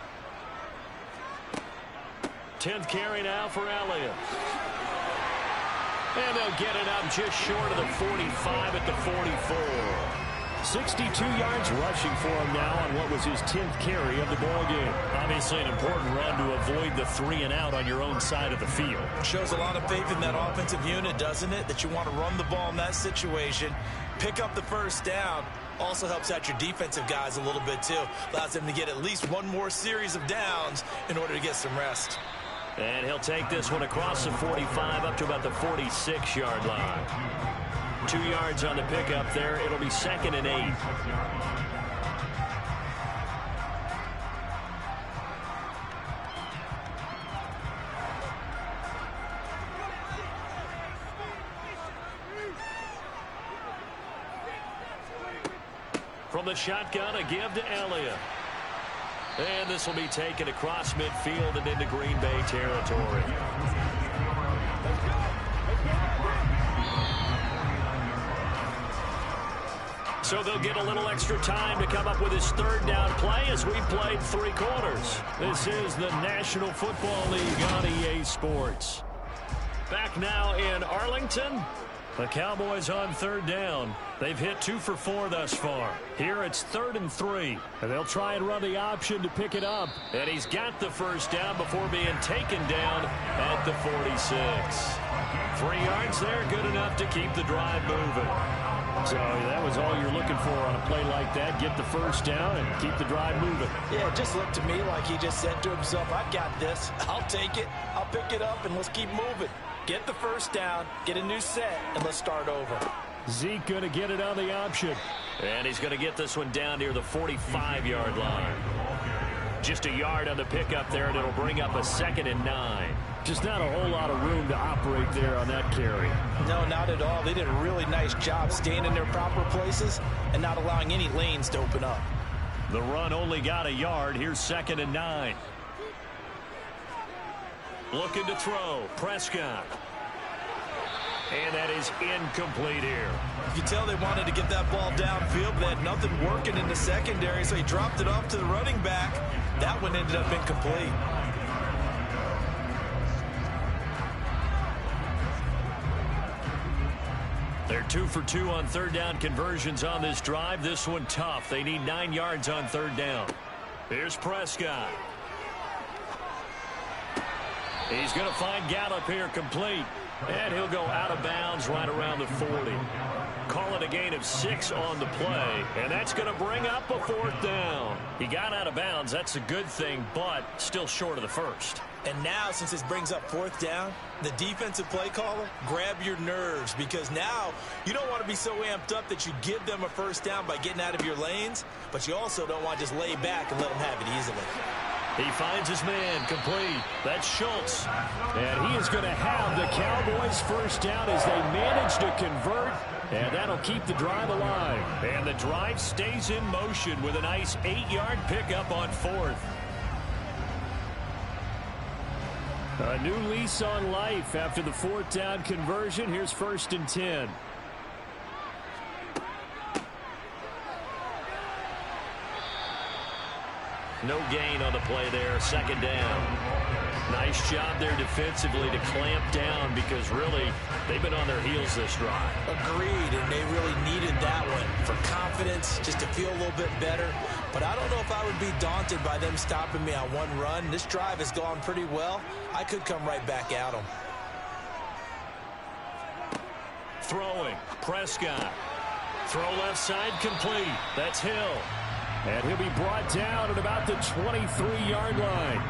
10th carry now for Elliott. And they'll get it up just short of the 45 at the 44. 62 yards rushing for him now on what was his 10th carry of the ball game. Obviously an important run to avoid the 3-and-out on your own side of the field. Shows a lot of faith in that offensive unit, doesn't it? That you want to run the ball in that situation, pick up the first down. Also helps out your defensive guys a little bit too. Allows them to get at least one more series of downs in order to get some rest. And he'll take this one across the 45 up to about the 46-yard line. 2 yards on the pickup there. It'll be 2nd and 8. From the shotgun, a give to Elliott. And this will be taken across midfield and into Green Bay territory. So they'll get a little extra time to come up with his third down play as we've played 3 quarters. This is the National Football League on EA Sports. Back now in Arlington. The Cowboys on third down. They've hit 2 for 4 thus far. Here it's 3rd and 3. And they'll try and run the option to pick it up. And he's got the first down before being taken down at the 46. 3 yards there, good enough to keep the drive moving. So that was all you're looking for on a play like that. Get the first down and keep the drive moving. Yeah, it just looked to me like he just said to himself, I've got this. I'll take it. I'll pick it up, and let's keep moving. Get the first down, get a new set, and let's start over. Zeke going to get it on the option. And he's going to get this one down near the 45-yard line. Just a yard on the pickup there, and it'll bring up a 2nd and 9. Just not a whole lot of room to operate there on that carry. No, not at all. They did a really nice job staying in their proper places and not allowing any lanes to open up. The run only got a yard. Here's 2nd and 9. Looking to throw. Prescott. And that is incomplete here. You can tell they wanted to get that ball downfield, but they had nothing working in the secondary, so he dropped it off to the running back. That one ended up incomplete. They're 2 for 2 on third down conversions on this drive. This one tough. They need 9 yards on third down. Here's Prescott. He's going to find Gallup here complete. And he'll go out of bounds right around the 40. Call it a gain of 6 on the play. And that's going to bring up a 4th down. He got out of bounds. That's a good thing, but still short of the first. And now, since this brings up 4th down, the defensive play caller, grab your nerves, because now you don't want to be so amped up that you give them a first down by getting out of your lanes, but you also don't want to just lay back and let them have it easily. He finds his man complete. That's Schultz. And he is going to have the Cowboys first down as they manage to convert. And that'll keep the drive alive. And the drive stays in motion with a nice 8-yard pickup on 4th. A new lease on life after the 4th down conversion. Here's 1st and 10. No gain on the play there. 2nd down. Nice job there defensively to clamp down because really they've been on their heels this drive. Agreed, and they really needed that one for confidence, just to feel a little bit better. But I don't know if I would be daunted by them stopping me on one run. This drive has gone pretty well. I could come right back at them. Throwing. Prescott. Throw left side complete. That's Hill. And he'll be brought down at about the 23-yard line.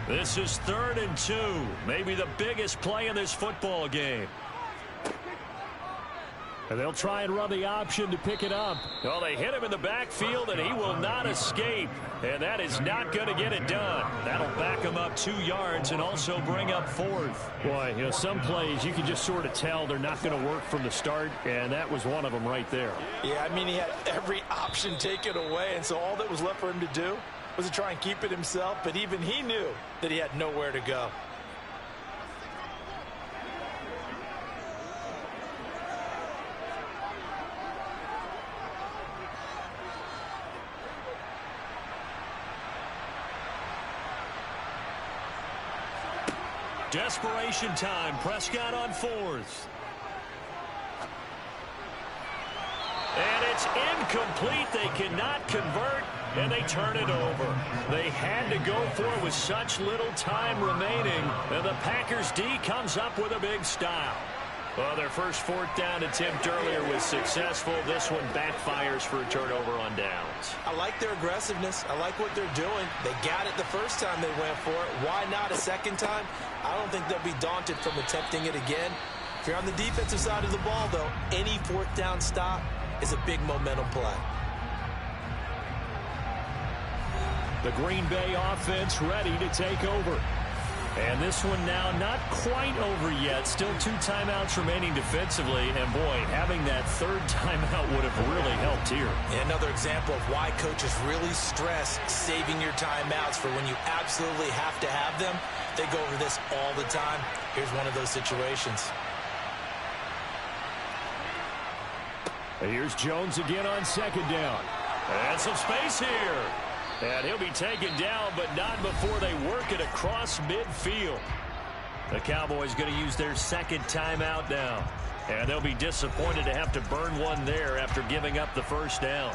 This is 3rd and 2. Maybe the biggest play in this football game. And they'll try and run the option to pick it up. Well, they hit him in the backfield, and he will not escape. And that is not going to get it done. That'll back him up 2 yards and also bring up 4th. Boy, you know, some plays you can just sort of tell they're not going to work from the start, and that was one of them right there. Yeah, I mean, he had every option taken away, and so all that was left for him to do was to try and keep it himself, but even he knew that he had nowhere to go. Desperation time. Prescott on 4th. And it's incomplete. They cannot convert, and they turn it over. They had to go for it with such little time remaining, and the Packers D comes up with a big stop. Well, their first 4th down attempt earlier was successful. This one backfires for a turnover on downs. I like their aggressiveness. I like what they're doing. They got it the first time they went for it. Why not a second time? I don't think they'll be daunted from attempting it again. If you're on the defensive side of the ball, though, any 4th down stop is a big momentum play. The Green Bay offense ready to take over. And this one now not quite over yet. Still 2 timeouts remaining defensively. And, boy, having that third timeout would have really helped here. Another example of why coaches really stress saving your timeouts for when you absolutely have to have them. They go over this all the time. Here's one of those situations. Here's Jones again on second down. And some space here. And he'll be taken down, but not before they work it across midfield. The Cowboys going to use their second timeout now. And they'll be disappointed to have to burn one there after giving up the first down.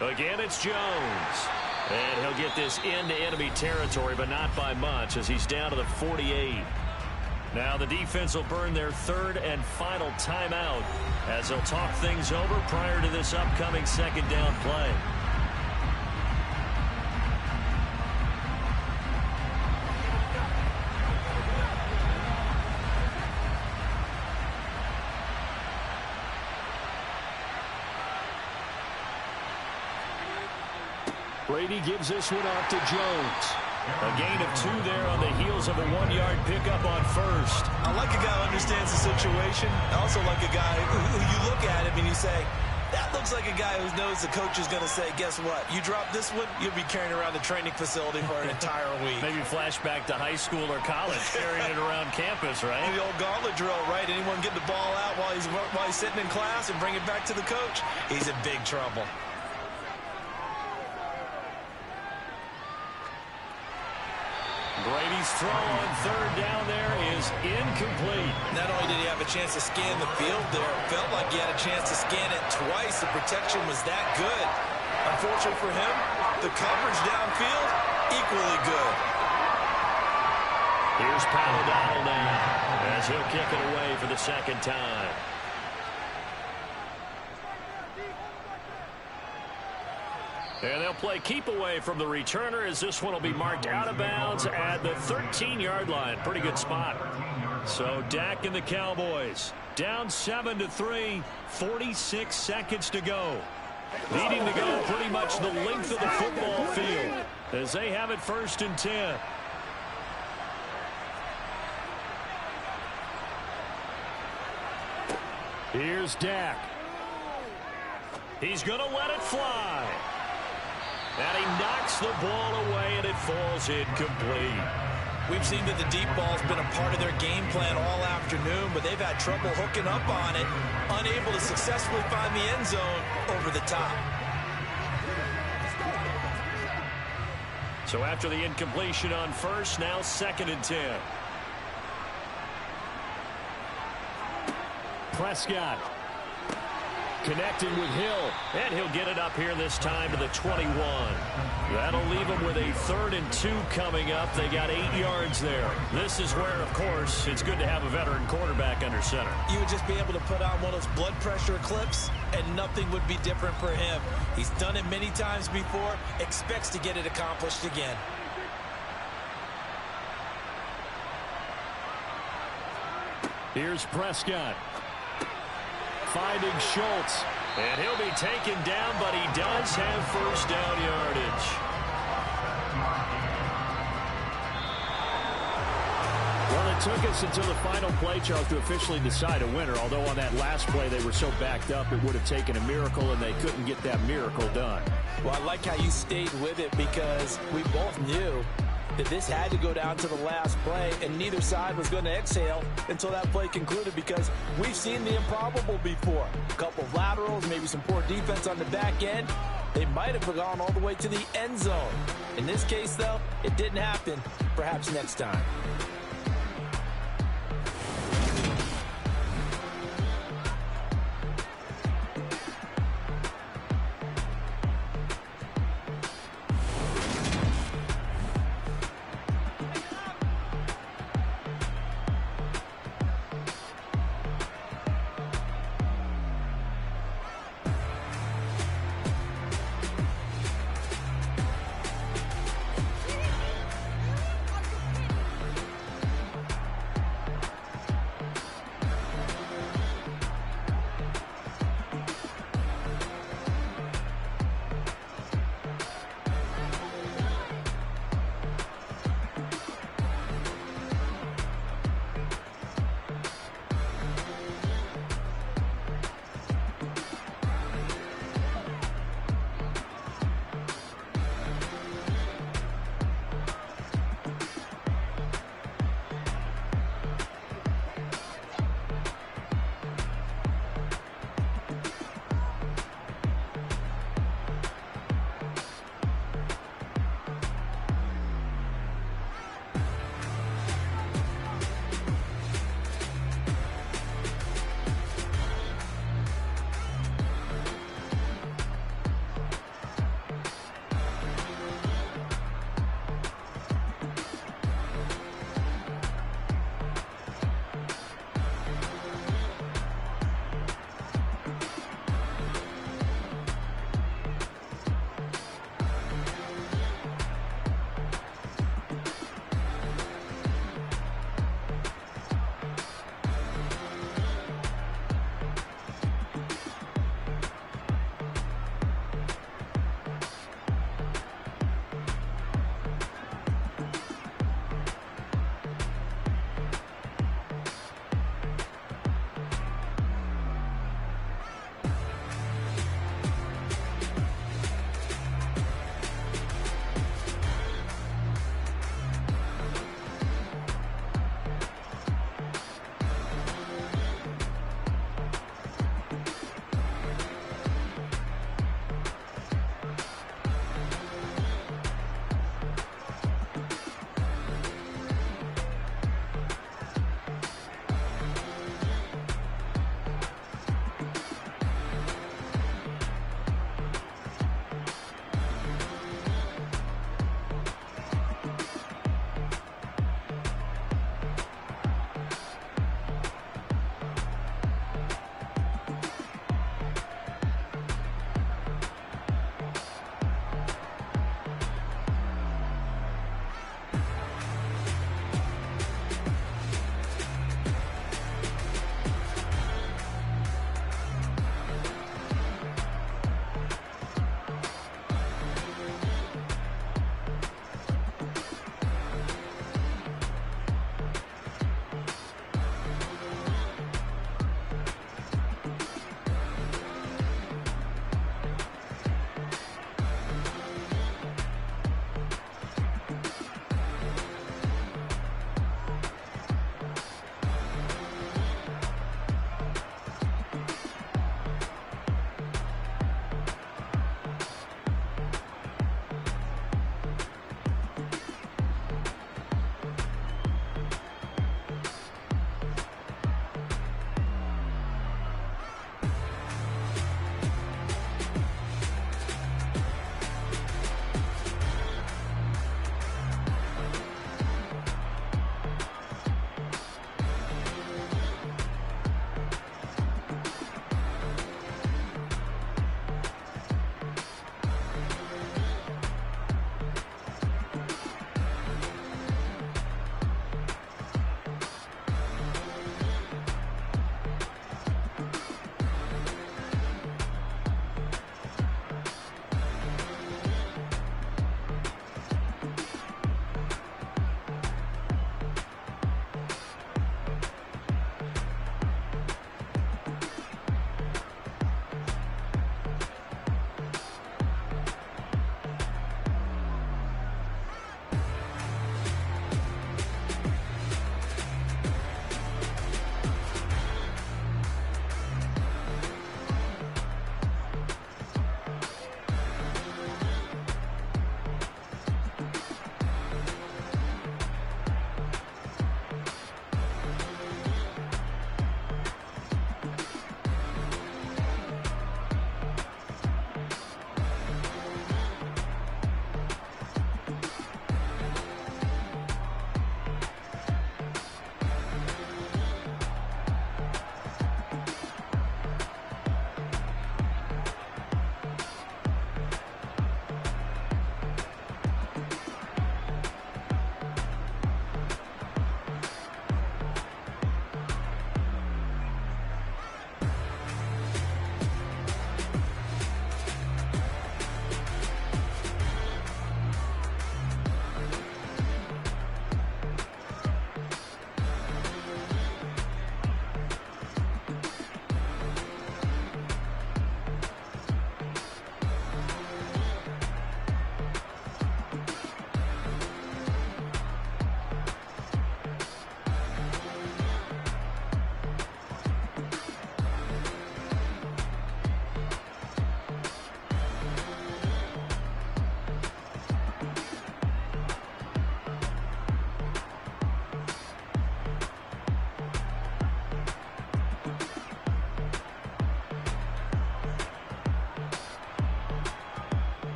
Again, it's Jones. And he'll get this into enemy territory, but not by much as he's down to the 48. Now the defense will burn their third and final timeout as they'll talk things over prior to this upcoming second down play. Brady gives this one off to Jones. A gain of 2 there on the heels of a 1-yard pickup on first. I like a guy who understands the situation. I also like a guy who you look at him and you say, that looks like a guy who knows the coach is going to say, guess what? You drop this one, you'll be carrying around the training facility for an entire week. Maybe flashback to high school or college, carrying it around campus, right? The old gauntlet drill, right? Anyone get the ball out while he's sitting in class and bring it back to the coach? He's in big trouble. Brady's throw on third down there is incomplete. Not only did he have a chance to scan the field there, it felt like he had a chance to scan it twice. The protection was that good. Unfortunately for him, the coverage downfield, equally good. Here's Pat O'Donnell now as he'll kick it away for the second time. And they'll play keep away from the returner as this one will be marked out of bounds at the 13-yard line. Pretty good spot. So Dak and the Cowboys down 7-3, 46 seconds to go. Needing to go pretty much the length of the football field as they have it 1st and 10. Here's Dak. He's going to let it fly. And he knocks the ball away, and it falls incomplete. We've seen that the deep ball's been a part of their game plan all afternoon, but they've had trouble hooking up on it, unable to successfully find the end zone over the top. So after the incompletion on first, now 2nd and 10. Prescott connecting with Hill, and he'll get it up here this time to the 21. That'll leave them with a 3rd and 2 coming up. They got 8 yards there. This is where, of course, it's good to have a veteran quarterback under center. You would just be able to put on one of those blood pressure clips, and nothing would be different for him. He's done it many times before, expects to get it accomplished again. Here's Prescott. Finding Schultz. And he'll be taken down, but he does have first down yardage. Well, it took us until the final play, Charles, to officially decide a winner. Although on that last play they were so backed up, it would have taken a miracle, and they couldn't get that miracle done. Well, I like how you stayed with it because we both knew that this had to go down to the last play, and neither side was going to exhale until that play concluded because we've seen the improbable before. A couple of laterals, maybe some poor defense on the back end. They might have gone all the way to the end zone. In this case, though, it didn't happen. Perhaps next time.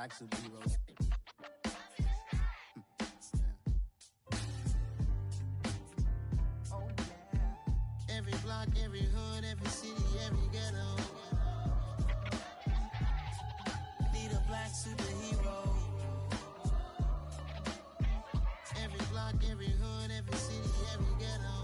black superheroes. Oh, yeah. Every block, every hood, every city, every ghetto. Need a black superhero. Every block, every hood, every city, every ghetto.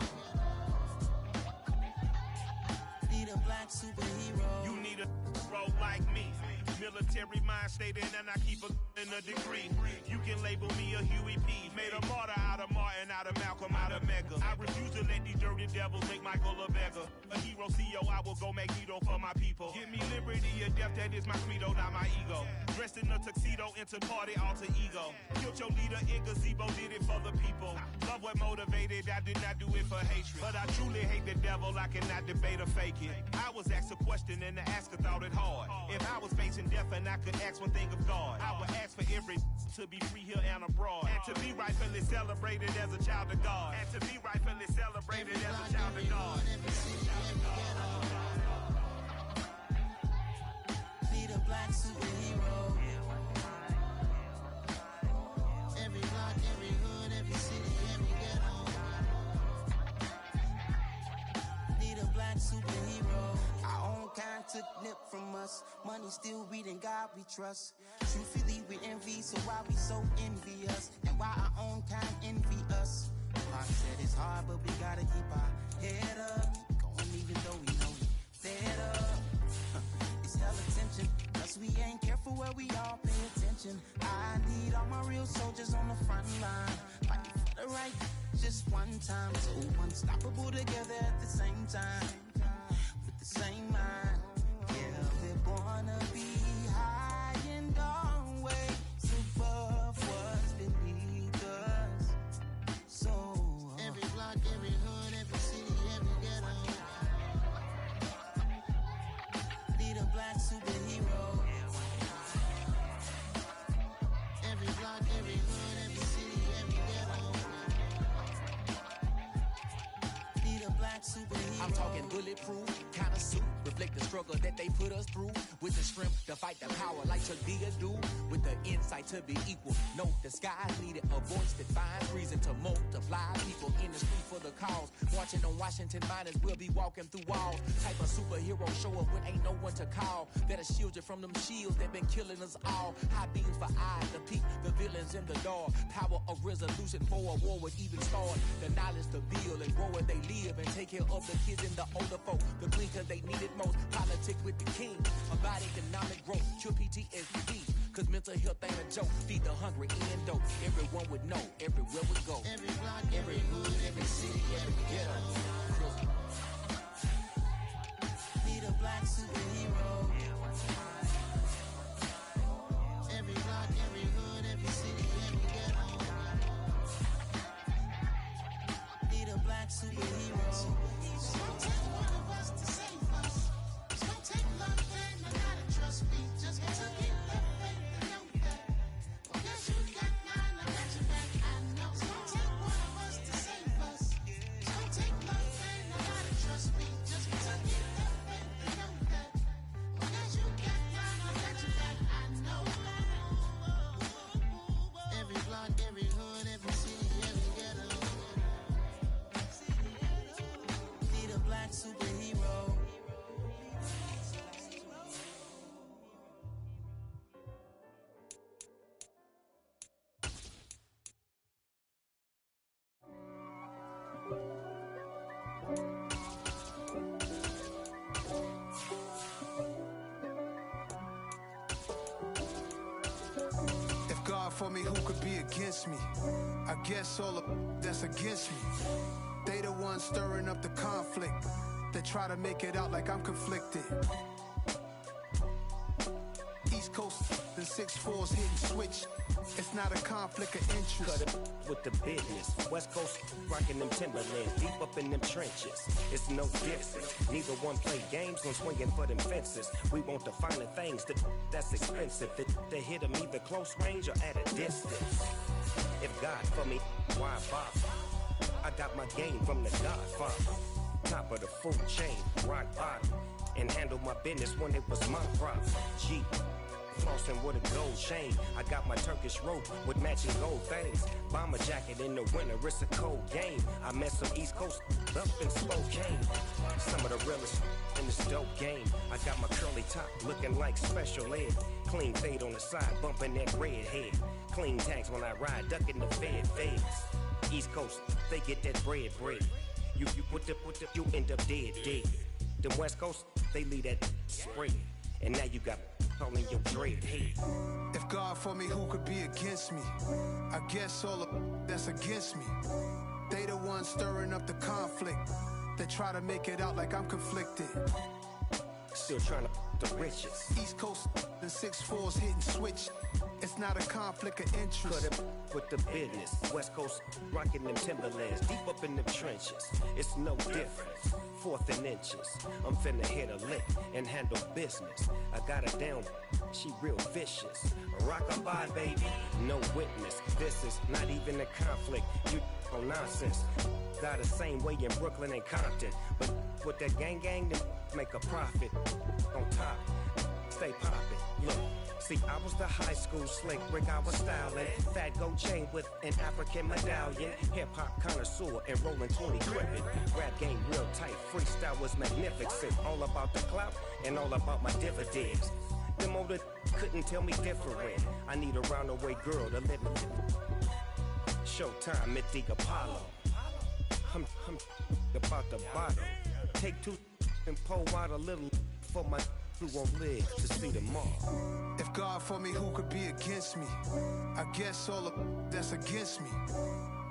Need a black superhero. You need a role like me. Military mind stated, and I keep in a degree. You can label me a Huey P. Made a martyr out of Martin, out of Malcolm, out of Mega. I refuse to let these dirty devils make Michael a beggar. A hero CEO, I will go Magneto for my people. Give me liberty or death, that is my credo, not my ego. Dressed in a tuxedo, into party, alter ego. Killed your leader in gazebo, did it for the people. Love what motivated, I did not do it for hatred. But I truly hate the devil, I cannot debate or fake it. I was asked a question and the asker thought it hard. If I was facing death and I could ask one thing of God, I would ask for every to be free here and abroad, and to be rightfully celebrated as a child of God, and to be rightfully celebrated as a child of God. Need a black superhero. Every block, every hood, every city, every ghetto. Need a black superhero. Our own kind took nip from us. Money still reading, God we trust. Truthfully we envy, so why we so envious? And why our own kind envy us? Pac said it's hard, but we gotta keep our head up. Going even though we know we fed up. It's hella tension, plus we ain't careful where we all pay attention. I need all my real soldiers on the front line, fighting for the right just one time. So unstoppable together at the same time, with the same mind. Yeah, we're born to be high and always above what's beneath us. So every block, every hood, every city, every ghetto. Need a black superhero. Every block, every hood, every city, every ghetto. Need a black superhero. I'm talking bulletproof kind of suit, reflect the struggle that they put us through, with the strength to fight the power like Chuck D do, with the insight to be equal. No disguise needed, a voice that finds reason to multiply. People in the street for the cause, marching on Washington miners, we'll be walking through walls. Type of superhero show up when ain't no one to call, that'll shield you from them shields that been killing us all. High beams for eyes to peek the villains in the dark. Power of resolution for a war would even start. The knowledge to build and grow where they live, and take care of the kids and the older folk, the clean cause they need it most. Politics with the king, about economic growth, cure PTSD, cause mental health ain't a joke. Feed the hungry and dope, everyone would know, everywhere we go. Every block, every hood, every city, every ghetto. Need a black superhero. Every block, every hood, every city, every ghetto. Need a black superhero. It's gonna take one of us to save us. It's gonna take love and I gotta trust me. Just to get love faith and know that. Well, guess you got mine, I got your back, I know. It's gonna take one of us to save us. It's gonna take love and I gotta trust me. Just to get love faith and know that. Well, guess you got mine, I got your back, I know. Every block, every hood, every city, every ghetto. Need a black superhero. If God for me, who could be against me? I guess all of that's against me. They the ones stirring up the conflict. They try to make it out like I'm conflicted. East Coast, the 6'4's hitting switch. It's not a conflict of interest. Cut it with the business. West Coast rocking them Timberlands, deep up in them trenches. It's no different. Neither one play games when swinging for them fences. We want the finer things that's expensive. That hit them either close range or at a distance. If God for me, why bother? I got my game from the Godfather. Top of the food chain, rock bottom. And handle my business when it was my problem. G. flossing with a gold chain. I got my Turkish rope with matching gold things. Bomber jacket in the winter, it's a cold game. I met some East Coast up in Spokane. Some of the realest in this dope game. I got my curly top looking like special ed. Clean fade on the side, bumping that red head. Clean tags when I ride, ducking the feds. East Coast, they get that bread. You you end up dead. The West Coast, they leave that spread. And now you got all in your dread head. If God for me, who could be against me? I guess all of that's against me. They the ones stirring up the conflict. They try to make it out like I'm conflicted. Still trying to the riches. East Coast and 6'4s hitting switch. It's not a conflict of interest. Cut it with the business. West Coast rocking them Timberlands. Deep up in them trenches. It's no difference. 4th and inches. I'm finna hit a lick and handle business. I got her down. She real vicious. Rock-a-bye, baby. No witness. This is not even a conflict. You on nonsense. Got the same way in Brooklyn and Compton. But with that gang, them make a profit. On top, stay poppin'. Look. See, I was the high school slick brick, I was styling. Fat gold chain with an African medallion. Hip-hop connoisseur and rolling 20 gripping. Rap game real tight, freestyle was magnificent. All about the clout and all about my dividends. Them older couldn't tell me different. I need a roundaway girl to live with. Showtime at the Apollo. I'm about the bottom. Take 2 and pull out a little for my who won't live to see tomorrow. If God for me, who could be against me? I guess all of that's against me.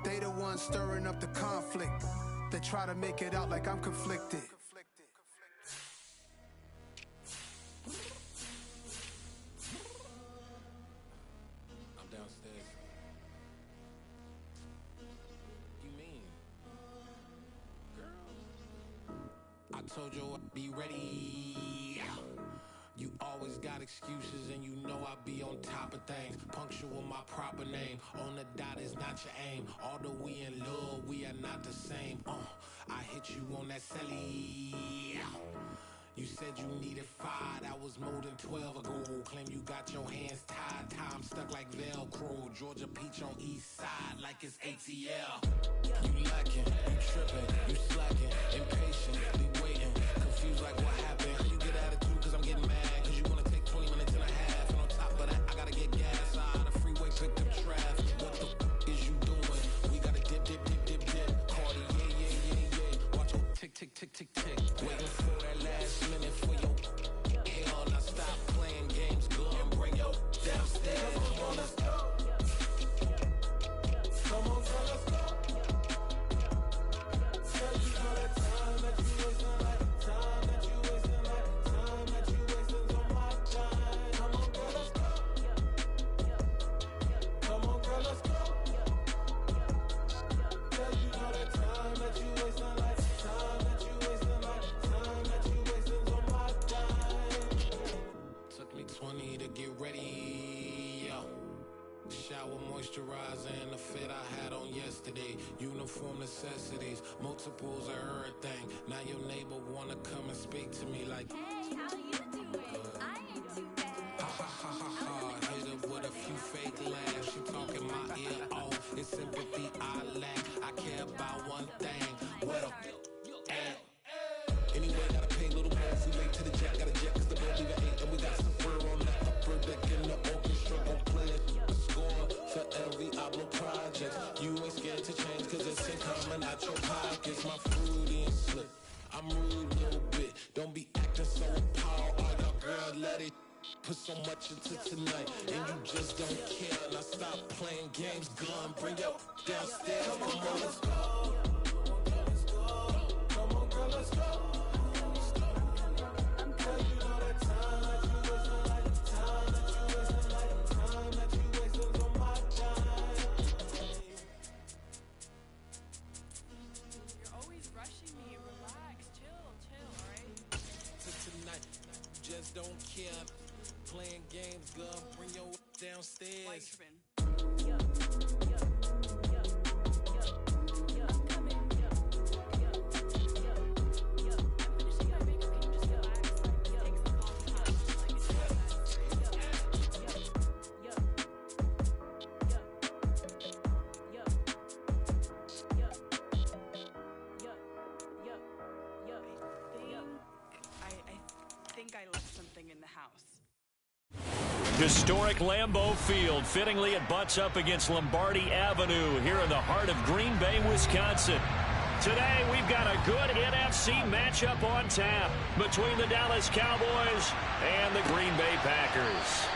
They the ones stirring up the conflict. They try to make it out like I'm conflicted. I'm downstairs. You mean? Girl, I told you I'd be ready. You always got excuses and you know I be on top of things. Punctual my proper name. On the dot is not your aim. Although we in love, we are not the same. I hit you on that celly. You said you needed 5, that was more than 12 ago. Claim you got your hands tied, time stuck like Velcro. Georgia Peach on east side like it's ATL. You lacking, you tripping, you slacking, impatient, waiting, confused like what happened. You get attitude cause I'm getting mad, cause you wanna take 20 minutes and a half. And on top of that, I gotta get gas out of the freeway, pick up traffic. What the is you doing? We gotta dip. Cardi, yeah. Watch your tick. Waiting for that last minute for your hell. Now stop playing games, go and bring your downstairs. Come on, let's go. Come on, so let's go. Tell you all that time that you wasting, like time that you wasting, like time that you wasting on my time. Come on, girl, let's go. Come on, girl, let's go. Tell you all that time that you wasting, like time that you wasting, like time that you wasting on my time. Took me 20 to get ready, yo. Shower, moisturizer, and the fit I had on yesterday. Uniform necessities, multiples of everything. Now your neighbor wanna come and speak to me like, hey, how you doing? I ain't too bad. Ha. Hit her with a few fake laughs. She talking my ear off. It's sympathy I lack. I care about one thing. What up? Anyway, gotta pay a little more. If we late to the jet, got a jet cause the boat leave at 8. And we got some fur on the upper deck in the orchestra. Gon' play a score for every album project. You ain't scared to change cause it's incoming out your pockets. My fruity and slip. I'm rude a little bit. Don't be acting so appalled. All y'all girl, let it put so much into tonight. And you just don't care. Now stop playing games. Gun, bring your downstairs. Come on, let's go. Come on, girl, let's go. Tell you all that time that you wasting, like time that you wasting, like time that you wasting on my time. You're always rushing me. Relax, chill, alright? To tonight, just don't care. Playing games, girl, bring your downstairs. think I left something in the house. Historic Lambeau Field. Fittingly, it butts up against Lombardi Avenue here in the heart of Green Bay, Wisconsin. Today, we've got a good NFC matchup on tap between the Dallas Cowboys and the Green Bay Packers.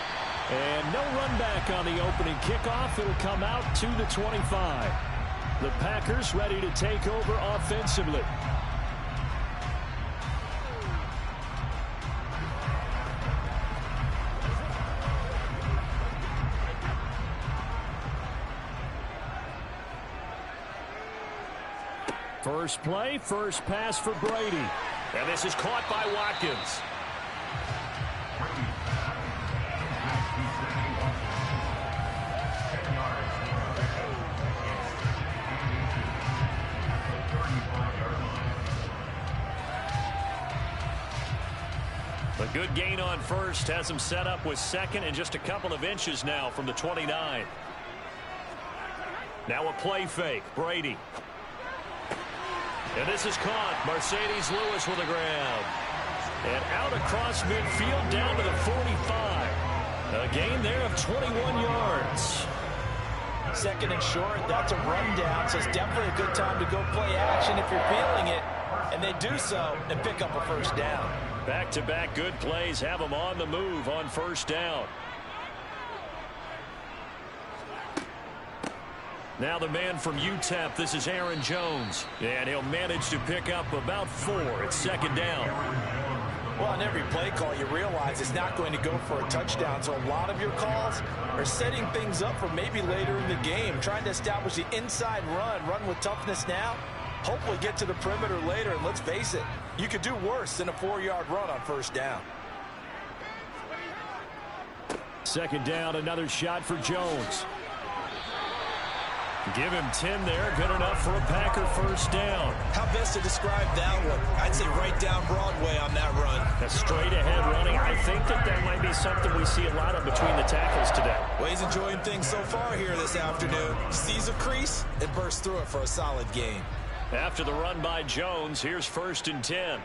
And no run back on the opening kickoff. It'll come out to the 25. The Packers ready to take over offensively. First play, first pass for Brady. And this is caught by Watkins. A good gain on first has him set up with second and just a couple of inches now from the 29. Now a play fake. Brady. And this is caught. Mercedes Lewis with the grab. And out across midfield down to the 45. A gain there of 21 yards. Second and short, that's a rundown, so it's definitely a good time to go play action if you're feeling it. And they do so and pick up a first down. Back-to-back good plays have them on the move on first down. Now the man from UTEP, this is Aaron Jones. And he'll manage to pick up about 4 at second down. Well, on every play call, you realize it's not going to go for a touchdown. So a lot of your calls are setting things up for maybe later in the game, trying to establish the inside run with toughness now, hopefully get to the perimeter later. And let's face it, you could do worse than a 4-yard run on first down. Second down, another shot for Jones. Give him 10 there. Good enough for a Packer first down. How best to describe that one? I'd say right down Broadway on that run. A straight ahead running. I think that might be something we see a lot of between the tackles today. Well, he's enjoying things so far here this afternoon. Sees a crease and bursts through it for a solid gain. After the run by Jones, here's first and 10.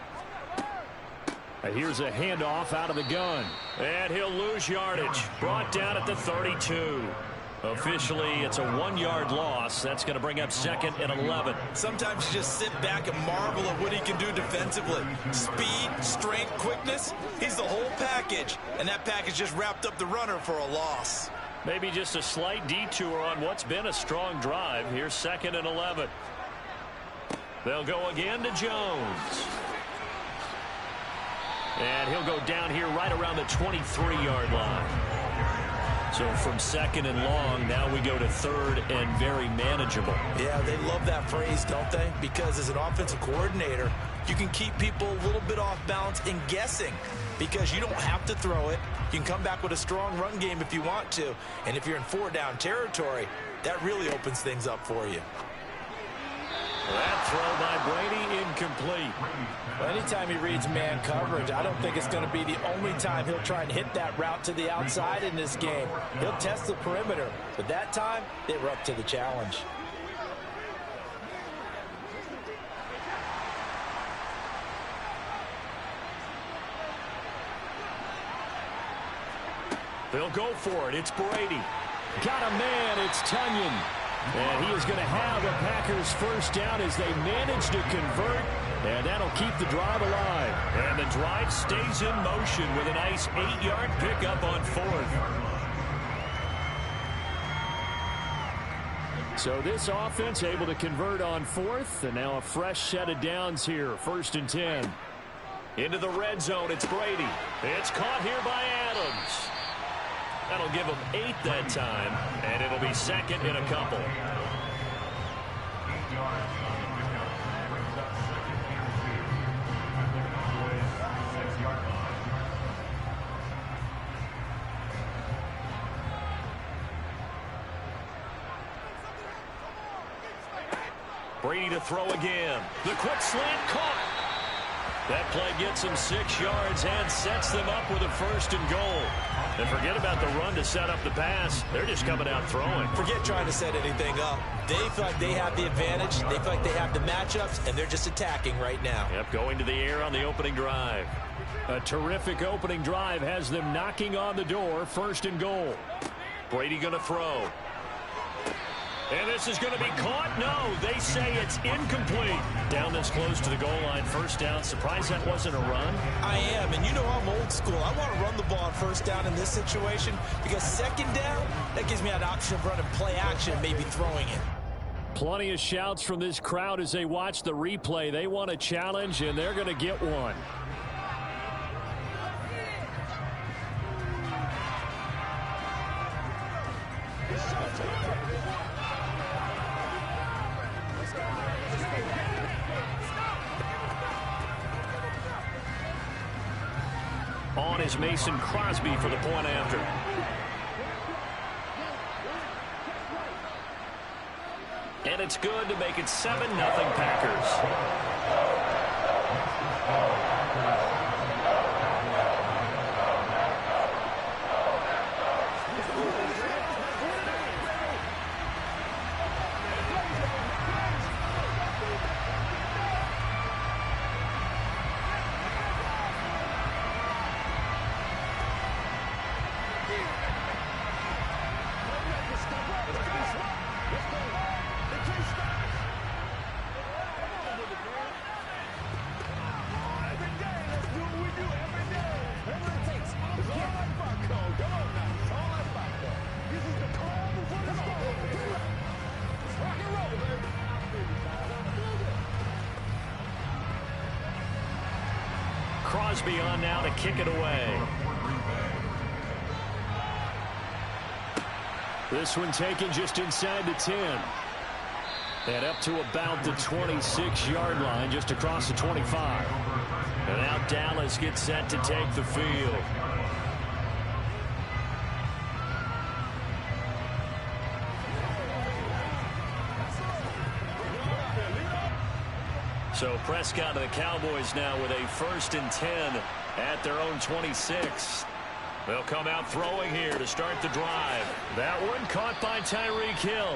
And here's a handoff out of the gun. And he'll lose yardage. Brought down at the 32. Officially, it's a 1-yard loss. That's going to bring up second and 11. Sometimes you just sit back and marvel at what he can do defensively. Speed, strength, quickness. He's the whole package. And that package just wrapped up the runner for a loss. Maybe just a slight detour on what's been a strong drive. Here's second and 11. They'll go again to Jones. And he'll go down here right around the 23-yard line. So from second and long, now we go to third and very manageable. Yeah, they love that phrase, don't they? Because as an offensive coordinator, you can keep people a little bit off balance and guessing because you don't have to throw it. You can come back with a strong run game if you want to. And if you're in 4-down territory, that really opens things up for you. That throw by Brady incomplete. Well, anytime he reads man coverage, I don't think it's going to be the only time he'll try and hit that route to the outside in this game. He'll test the perimeter, but that time they were up to the challenge. They'll go for it. It's Brady. Got a man. It's Tunyon. And he is going to have a Packers first down as they manage to convert. And that'll keep the drive alive. And the drive stays in motion with a nice 8-yard pickup on fourth. So this offense able to convert on fourth. And now a fresh set of downs here. First and 10. Into the red zone. It's Brady. It's caught here by Adams. That'll give him 8 that time, and it'll be second in a couple. Brady to throw again. The quick slant caught. That play gets them 6 yards and sets them up with a 1st and goal. And forget about the run to set up the pass. They're just coming out throwing. Forget trying to set anything up. They feel like they have the advantage. They feel like they have the matchups, and they're just attacking right now. Yep, going to the air on the opening drive. A terrific opening drive has them knocking on the door. 1st and goal. Brady going to throw. And this is going to be caught. No, they say it's incomplete. Down this close to the goal line. 1st down. Surprised that wasn't a run. I am, and you know I'm old school. I want to run the ball on 1st down in this situation because 2nd down, that gives me an option of running play action and maybe throwing it. Plenty of shouts from this crowd as they watch the replay. They want a challenge, and they're going to get one. On is Mason Crosby for the point after. And it's good to make it 7-0 Packers. Crosby on now to kick it away. This one taken just inside the 10. And up to about the 26-yard line, just across the 25. And now Dallas gets set to take the field. So Prescott and the Cowboys now with a 1st and 10 at their own 26. They'll come out throwing here to start the drive. That one caught by Tyreek Hill.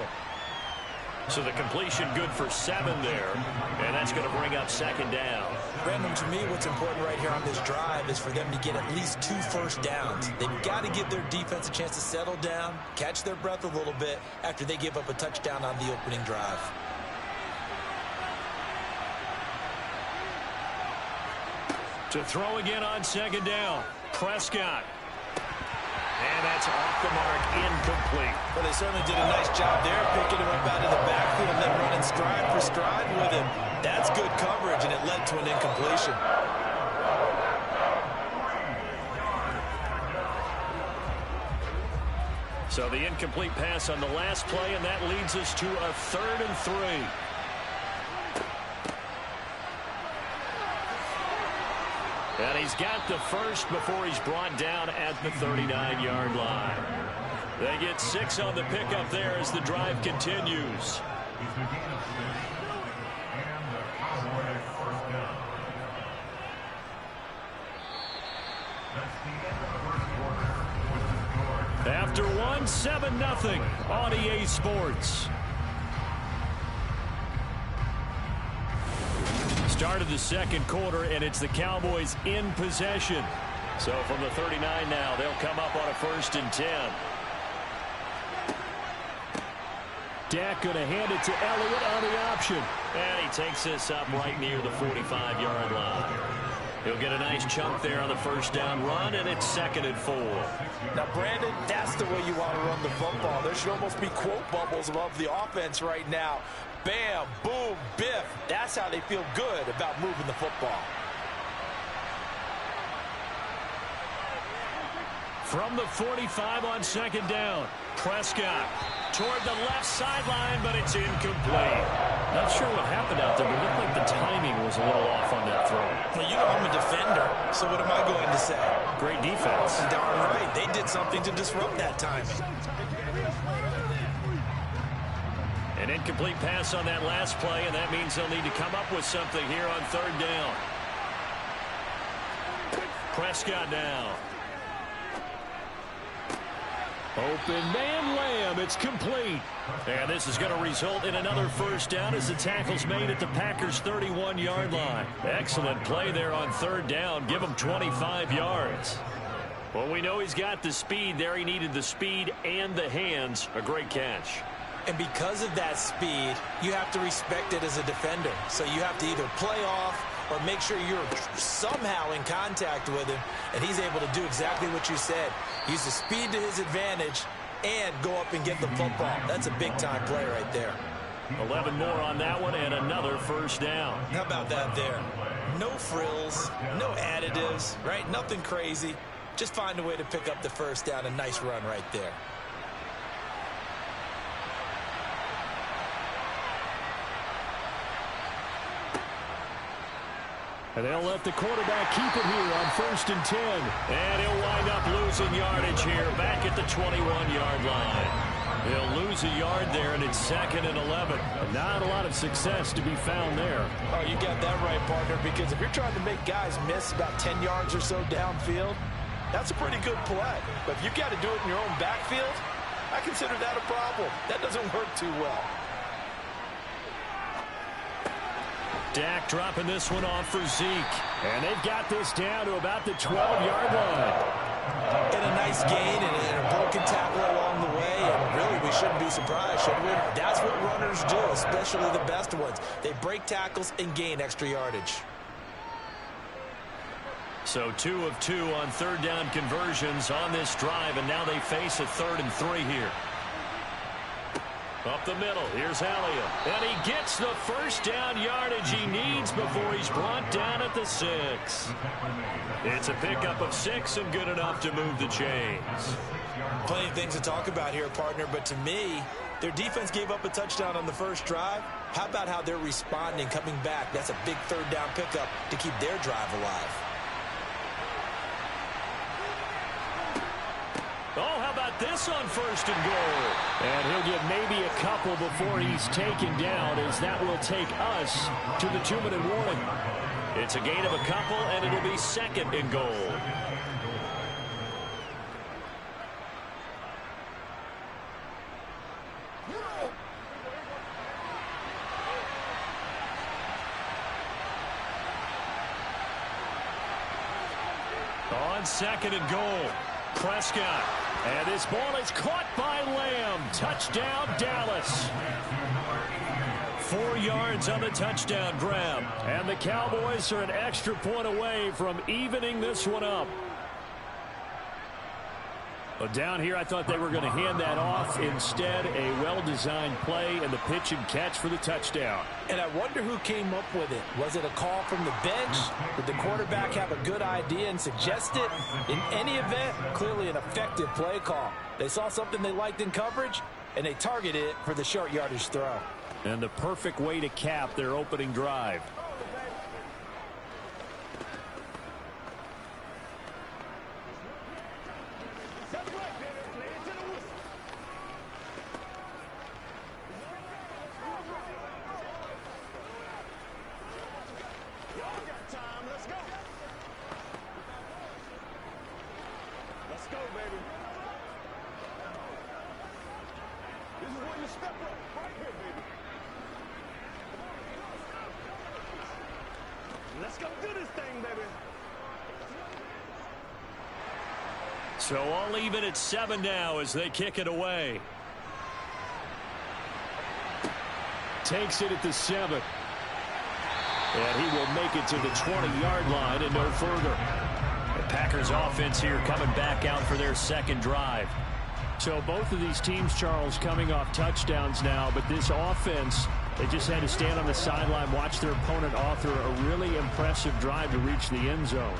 So the completion good for 7 there, and that's going to bring up 2nd down. Brandon, to me, what's important right here on this drive is for them to get at least 2 first downs. They've got to give their defense a chance to settle down, catch their breath a little bit after they give up a touchdown on the opening drive. To throw again on 2nd down. Prescott. And that's off the mark, incomplete. Well, they certainly did a nice job there, picking him up out of the backfield and then running stride for stride with him. That's good coverage, and it led to an incompletion. So the incomplete pass on the last play, and that leads us to a 3rd and 3. And he's got the first before he's brought down at the 39-yard line. They get 6 on the pickup there as the drive continues. After one, 7-0 on EA Sports. Start of the 2nd quarter, and it's the Cowboys in possession. So from the 39 now, they'll come up on a 1st and 10. Dak going to hand it to Elliott on the option. And he takes this up right near the 45-yard line. He'll get a nice chunk there on the 1st down run, and it's 2nd and 4. Now, Brandon, that's the way you want to run the football. There should almost be quote bubbles above the offense right now. Bam, boom, biff. That's how they feel good about moving the football. From the 45 on 2nd down, Prescott toward the left sideline, but it's incomplete. Not sure what happened out there, but it looked like the timing was a little off on that throw. Well, you know I'm a defender, so what am I going to say? Great defense. Darn right. They did something to disrupt that timing. An incomplete pass on that last play, and that means they'll need to come up with something here on 3rd down. Prescott now. Open man Lamb. It's complete. And this is going to result in another first down as the tackle's made at the Packers' 31-yard line. Excellent play there on third down. Give him 25 yards. Well, we know he's got the speed there. He needed the speed and the hands. A great catch. And because of that speed, you have to respect it as a defender. So you have to either play off or make sure you're somehow in contact with him, and he's able to do exactly what you said. Use the speed to his advantage and go up and get the football. That's a big-time play right there. 11 more on that one and another first down. How about that there? No frills, no additives, right? Nothing crazy. Just find a way to pick up the first down. A nice run right there. And they'll let the quarterback keep it here on 1st and 10. And he'll wind up losing yardage here back at the 21-yard line. He'll lose a yard there, and it's 2nd and 11. Not a lot of success to be found there. Oh, you got that right, partner, because if you're trying to make guys miss about 10 yards or so downfield, that's a pretty good play. But if you've got to do it in your own backfield, I consider that a problem. That doesn't work too well. Dak dropping this one off for Zeke. And they've got this down to about the 12-yard line. And a nice gain and a broken tackle along the way. And really, we shouldn't be surprised, should we? That's what runners do, especially the best ones. They break tackles and gain extra yardage. So 2 of 2 on third down conversions on this drive, and now they face a 3rd and 3 here. Up the middle, here's Elliott. And he gets the first down yardage he needs before he's brought down at the 6. It's a pickup of 6 and good enough to move the chains. Plenty of things to talk about here, partner, but to me, their defense gave up a touchdown on the first drive. How about how they're responding, coming back? That's a big third down pickup to keep their drive alive. Oh, how about this on 1st and goal? And he'll get maybe a couple before he's taken down, as that will take us to the 2-minute warning. It's a gain of a couple, and it'll be 2nd and goal. On 2nd and goal, Prescott. And this ball is caught by Lamb. Touchdown, Dallas. 4 yards on the touchdown grab. And the Cowboys are an extra point away from evening this one up. But down here, I thought they were going to hand that off. Instead, a well-designed play and the pitch and catch for the touchdown. And I wonder who came up with it. Was it a call from the bench? Did the quarterback have a good idea and suggest it? In any event, clearly an effective play call. They saw something they liked in coverage, and they targeted it for the short yardage throw. And the perfect way to cap their opening drive. So all even at 7 now as they kick it away. Takes it at the 7. And he will make it to the 20-yard line and no further. The Packers offense here coming back out for their 2nd drive. So both of these teams, Charles, coming off touchdowns now, but this offense, they just had to stand on the sideline, watch their opponent author a really impressive drive to reach the end zone.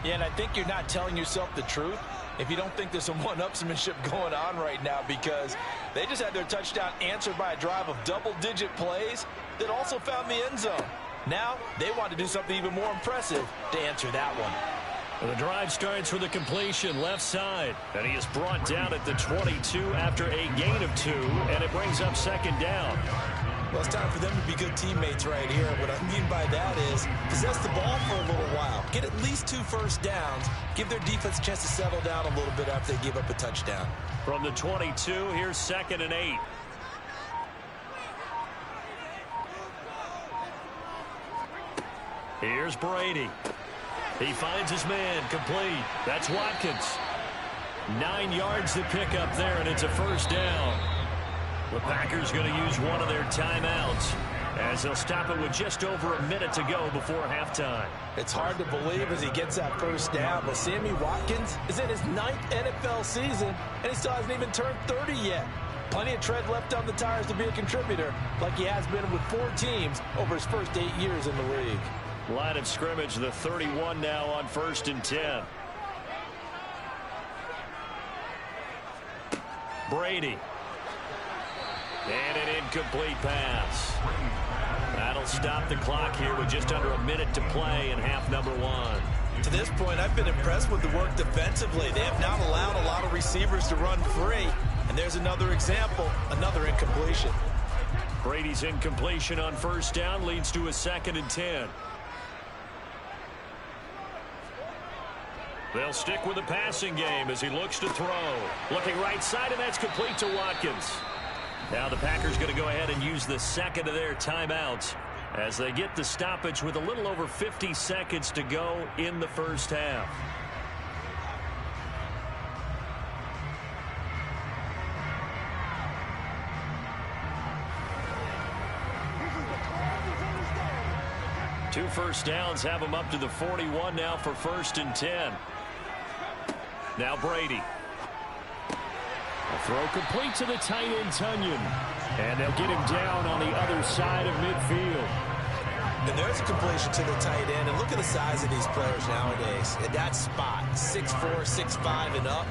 Yeah, and I think you're not telling yourself the truth if you don't think there's some one-upsmanship going on right now, because they just had their touchdown answered by a drive of double-digit plays that also found the end zone. Now they want to do something even more impressive to answer that one. Well, the drive starts with a completion left side, and he is brought down at the 22 after a gain of 2, and it brings up 2nd down. Well, it's time for them to be good teammates right here. What I mean by that is possess the ball for a little while. Get at least 2 first downs. Give their defense a chance to settle down a little bit after they give up a touchdown. From the 22, here's 2nd and 8. Here's Brady. He finds his man, complete. That's Watkins. 9 yards to pick up there, and it's a first down. The Packers going to use one of their timeouts as they'll stop it with just over a minute to go before halftime. It's hard to believe as he gets that first down, but Sammy Watkins is in his 9th NFL season, and he still hasn't even turned 30 yet. Plenty of tread left on the tires to be a contributor, like he has been with 4 teams over his first 8 years in the league. Line of scrimmage, the 31 now on 1st and 10. Brady. And an incomplete pass. That'll stop the clock here with just under a minute to play in half number 1. To this point, I've been impressed with the work defensively. They have not allowed a lot of receivers to run free. And there's another example, another incompletion. Brady's incompletion on 1st down leads to a 2nd and 10. They'll stick with the passing game as he looks to throw. Looking right side, and that's complete to Watkins. Now the Packers going to go ahead and use the 2nd of their timeouts as they get the stoppage with a little over 50 seconds to go in the first half. Two first downs have them up to the 41 now for 1st and 10. Now Brady. A throw complete to the tight end, Tunyon. And they'll get him down on the other side of midfield. And there's a completion to the tight end. And look at the size of these players nowadays. At that spot, 6'4", 6'5", and up.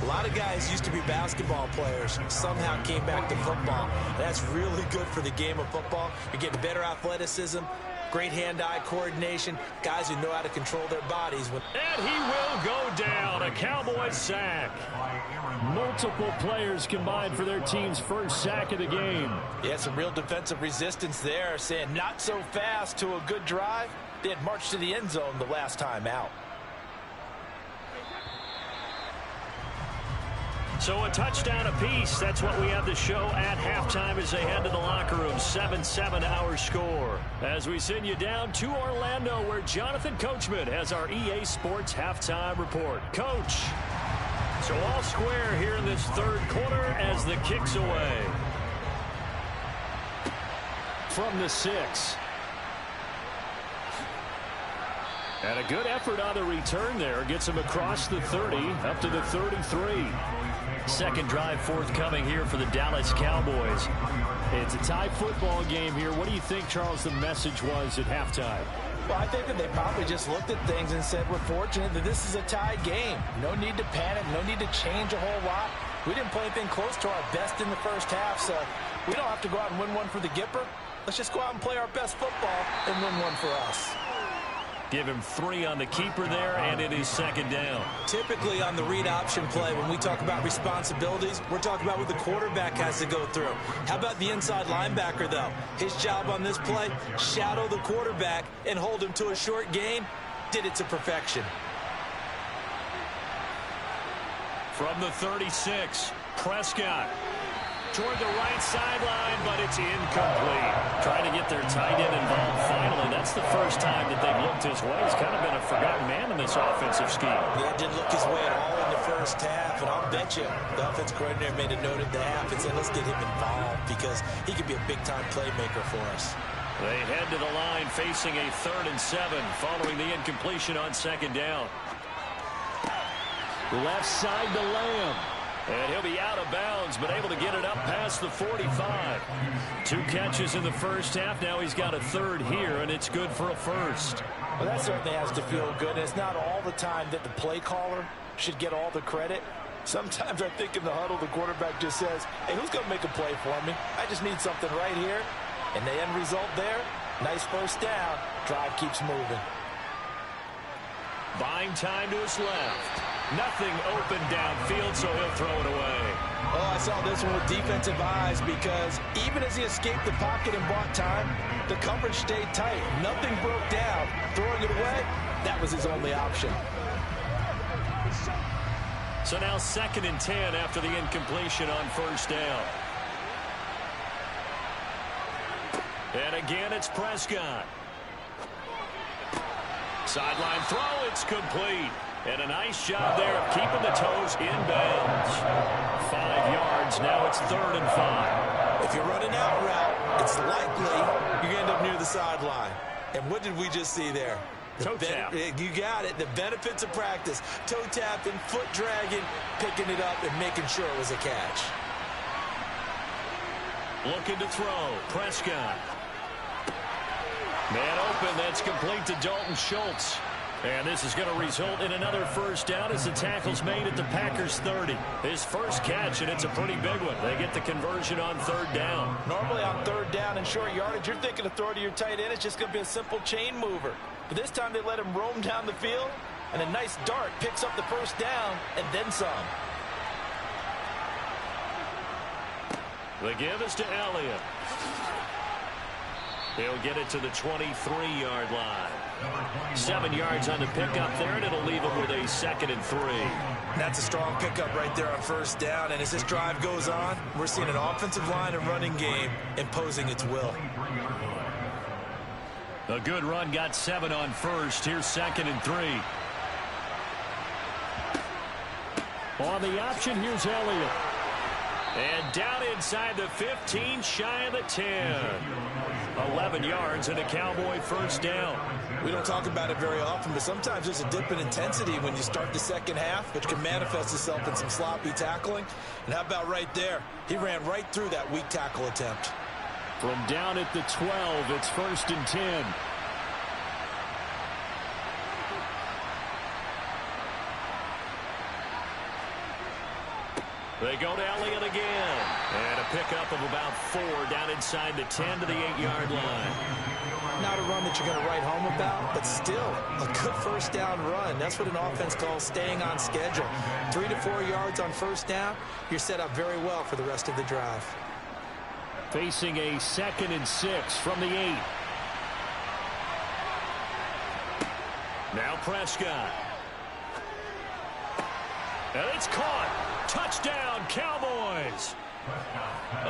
A lot of guys used to be basketball players, somehow came back to football. That's really good for the game of football. You're getting better athleticism, great hand-eye coordination, guys who know how to control their bodies. And he will go down, a Cowboys sack. Multiple players combined for their team's first sack of the game. Yeah, some real defensive resistance there, saying not so fast to a good drive. They had marched to the end zone the last time out. So a touchdown apiece. That's what we have to show at halftime as they head to the locker room. 7-7 our score. As we send you down to Orlando, where Jonathan Coachman has our EA Sports halftime report. Coach, so all square here in this 3rd quarter as the kick's away. From the 6. And a good effort on the return there. Gets him across the 30, up to the 33. Second drive forthcoming here for the Dallas Cowboys. It's a tie football game here. What do you think, Charles, the message was at halftime? Well, I think that they probably just looked at things and said, we're fortunate that this is a tie game. No need to panic. No need to change a whole lot. We didn't play anything close to our best in the first half, so we don't have to go out and win one for the Gipper. Let's just go out and play our best football and win one for us. Give him 3 on the keeper there, and it is 2nd down. Typically on the read option play, when we talk about responsibilities, we're talking about what the quarterback has to go through. How about the inside linebacker, though? His job on this play, shadow the quarterback and hold him to a short gain. Did it to perfection. From the 36, Prescott. Toward the right sideline, but it's incomplete. Trying to get their tight end involved finally. That's the first time that they've looked his way. He's kind of been a forgotten man in this offensive scheme. Yeah, didn't look his way at all in the first half, and I'll bet you the offensive coordinator made a note at the half and said, let's get him involved because he could be a big-time playmaker for us. They head to the line facing a 3rd and 7 following the incompletion on 2nd down. Left side to Lamb. And he'll be out of bounds, but able to get it up past the 45. 2 catches in the first half. Now he's got a 3rd here, and it's good for a 1st. Well, that certainly has to feel good. It's not all the time that the play caller should get all the credit. Sometimes I think in the huddle, the quarterback just says, hey, who's going to make a play for me? I just need something right here. And the end result there, nice first down. Drive keeps moving. Buying time to his left. Nothing open downfield, so he'll throw it away. Oh, I saw this one with defensive eyes because even as he escaped the pocket and bought time, the coverage stayed tight. Nothing broke down. Throwing it away, that was his only option. So now 2nd and 10 after the incompletion on first down. And again, it's Prescott. Sideline throw, it's complete. And a nice job there of keeping the toes in bounds. 5 yards, now it's 3rd and 5. If you're running out route, it's likely you're going to end up near the sideline. And what did we just see there? Toe tap. You got it. The benefits of practice. Toe tapping, foot dragging, picking it up, and making sure it was a catch. Looking to throw. Prescott. Man open. That's complete to Dalton Schultz. And this is going to result in another first down as the tackle's made at the Packers 30. His first catch, and it's a pretty big one. They get the conversion on 3rd down. Normally on 3rd down and short yardage, you're thinking to throw to your tight end. It's just going to be a simple chain mover. But this time they let him roam down the field, and a nice dart picks up the first down and then some. The give is to Elliott. He'll get it to the 23-yard line. 7 yards on the pickup there, and it'll leave him with a 2nd and 3. That's a strong pickup right there on first down. And as this drive goes on, we're seeing an offensive line and running game imposing its will. A good run, got 7 on first. Here's 2nd and 3. On the option, here's Elliott. And down inside the 15, shy of the 10. 11 yards and a Cowboy first down. We don't talk about it very often, but sometimes there's a dip in intensity when you start the second half, which can manifest itself in some sloppy tackling. And how about right there? He ran right through that weak tackle attempt. From down at the 12, it's 1st and 10. They go to Elliott again. And a pickup of about 4 down inside the 10 to the 8-yard line. Not a run that you're going to write home about, but still a good first down run. That's what an offense calls staying on schedule. 3 to 4 yards on first down, you're set up very well for the rest of the drive. Facing a 2nd and 6 from the 8. Now Prescott. And it's caught. Touchdown, Cowboys.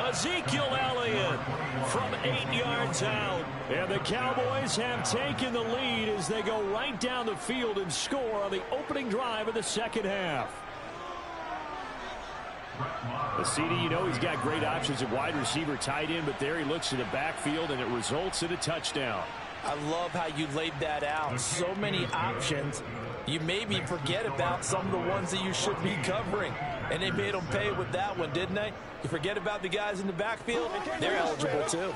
Ezekiel Elliott from 8 yards out. And the Cowboys have taken the lead as they go right down the field and score on the opening drive of the second half. The CD, you know he's got great options at wide receiver, tight end, but there he looks to the backfield, and it results in a touchdown. I love how you laid that out. So many options. You maybe forget about some of the ones that you should be covering. And they made them pay with that one, didn't they? You forget about the guys in the backfield? They're eligible, too.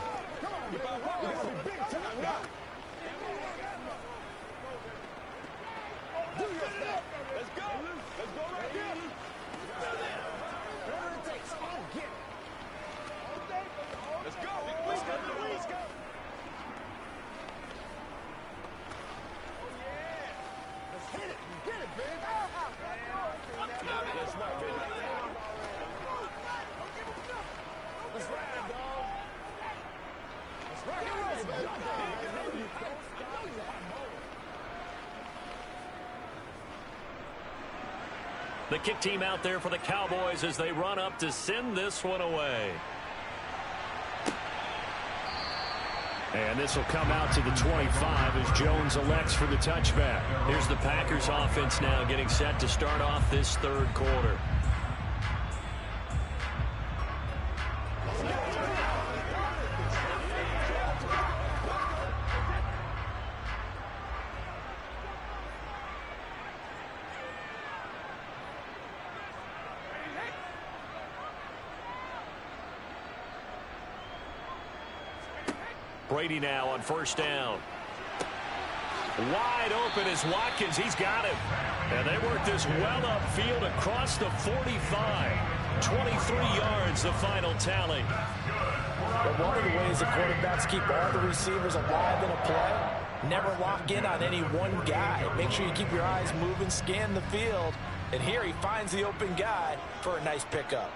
The kick team out there for the Cowboys as they run up to send this one away. And this will come out to the 25 as Jones elects for the touchback. Here's the Packers offense now getting set to start off this third quarter. Brady now on first down. Wide open is Watkins. He's got it. And they work this well upfield across the 45. 23 yards, the final tally. But one of the ways the quarterbacks keep all the receivers alive in a play, never lock in on any one guy. Make sure you keep your eyes moving, scan the field, And here he finds the open guy for a nice pickup.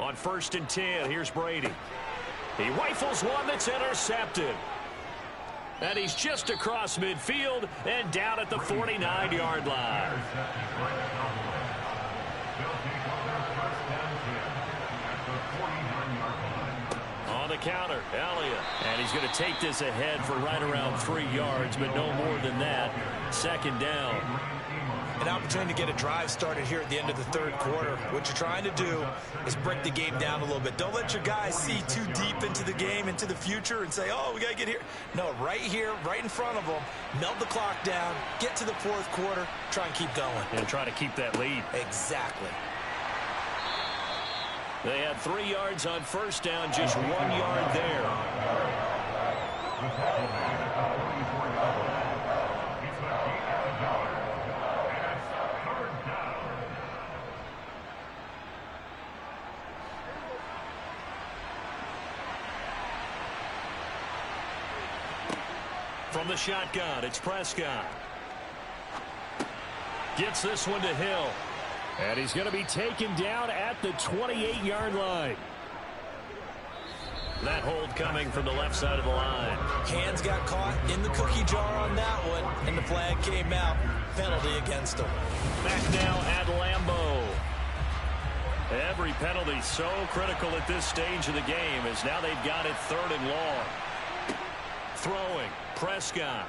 On 1st and 10, here's Brady. He rifles one that's intercepted. And he's just across midfield and down at the 49-yard line. On the counter, Elliott. And he's going to take this ahead for right around 3 yards, but no more than that. 2nd down. An opportunity to get a drive started here at the end of the 3rd quarter. What you're trying to do is break the game down a little bit. Don't let your guys see too deep into the game, into the future, and say, oh, we got to get here. No, right here, right in front of them, melt the clock down, get to the 4th quarter, try and keep going. And try to keep that lead. Exactly. They had 3 yards on 1st down, just 1 yard there. From the shotgun, it's Prescott. Gets this one to Hill. And he's going to be taken down at the 28-yard line. That hold coming from the left side of the line. Hands got caught in the cookie jar on that one, and the flag came out. Penalty against him. Back now at Lambeau. Every penalty so critical at this stage of the game as now they've got it 3rd and long. Throwing, Prescott.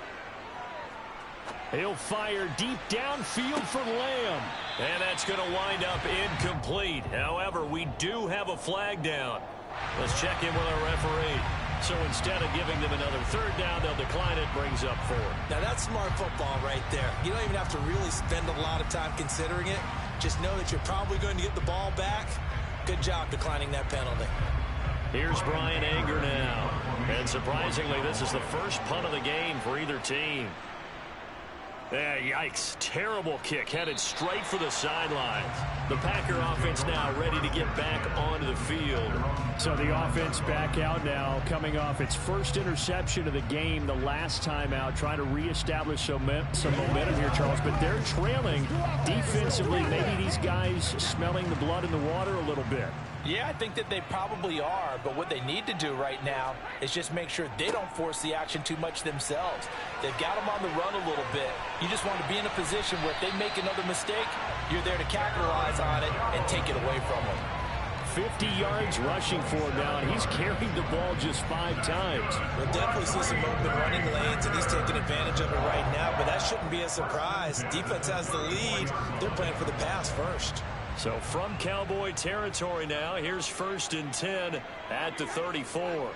He'll fire deep downfield for Lamb. And that's going to wind up incomplete. However, we do have a flag down. Let's check in with our referee. So instead of giving them another 3rd down, they'll decline it, brings up 4. Now that's smart football right there. You don't even have to really spend a lot of time considering it. Just know that you're probably going to get the ball back. Good job declining that penalty. Here's Brian Anger now. And surprisingly, this is the first punt of the game for either team. Yeah, yikes. Terrible kick headed straight for the sidelines. The Packer offense now ready to get back onto the field. So the offense back out now, coming off its first interception of the game the last time out, trying to reestablish some momentum here, Charles. But they're trailing defensively. Maybe these guys smelling the blood in the water a little bit. Yeah, I think that they probably are, but what they need to do right now is just make sure they don't force the action too much themselves. They've got them on the run a little bit. You just want to be in a position where if they make another mistake, you're there to capitalize on it and take it away from them. 50 yards rushing for him now, and he's carried the ball just 5 times. We'll definitely see some open running lanes, and he's taking advantage of it right now, but that shouldn't be a surprise. Defense has the lead. They're playing for the pass first. So from Cowboy territory now, here's 1st and 10 at the 34.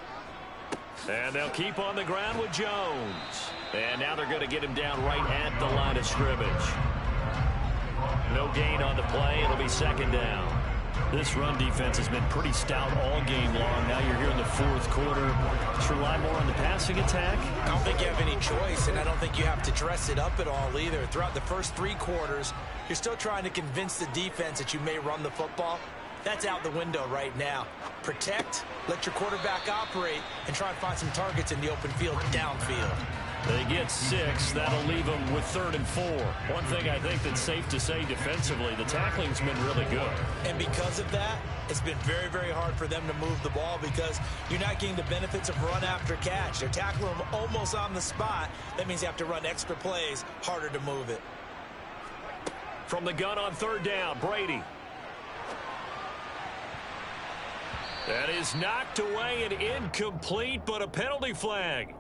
And they'll keep on the ground with Jones. And now they're going to get him down right at the line of scrimmage. No gain on the play. It'll be 2nd down. This run defense has been pretty stout all game long. Now you're here in the 4th quarter. Let's rely more on the passing attack. I don't think you have any choice, and I don't think you have to dress it up at all either. Throughout the first 3 quarters, you're still trying to convince the defense that you may run the football. That's out the window right now. Protect, let your quarterback operate, and try and find some targets in the open field downfield. They get 6. That'll leave them with 3rd and 4. One thing I think that's safe to say defensively, the tackling's been really good. And because of that, it's been very, very hard for them to move the ball because you're not getting the benefits of run after catch. They're tackling them almost on the spot. That means you have to run extra plays, harder to move it. From the gun on 3rd down, Brady. That is knocked away and incomplete, but a penalty flag.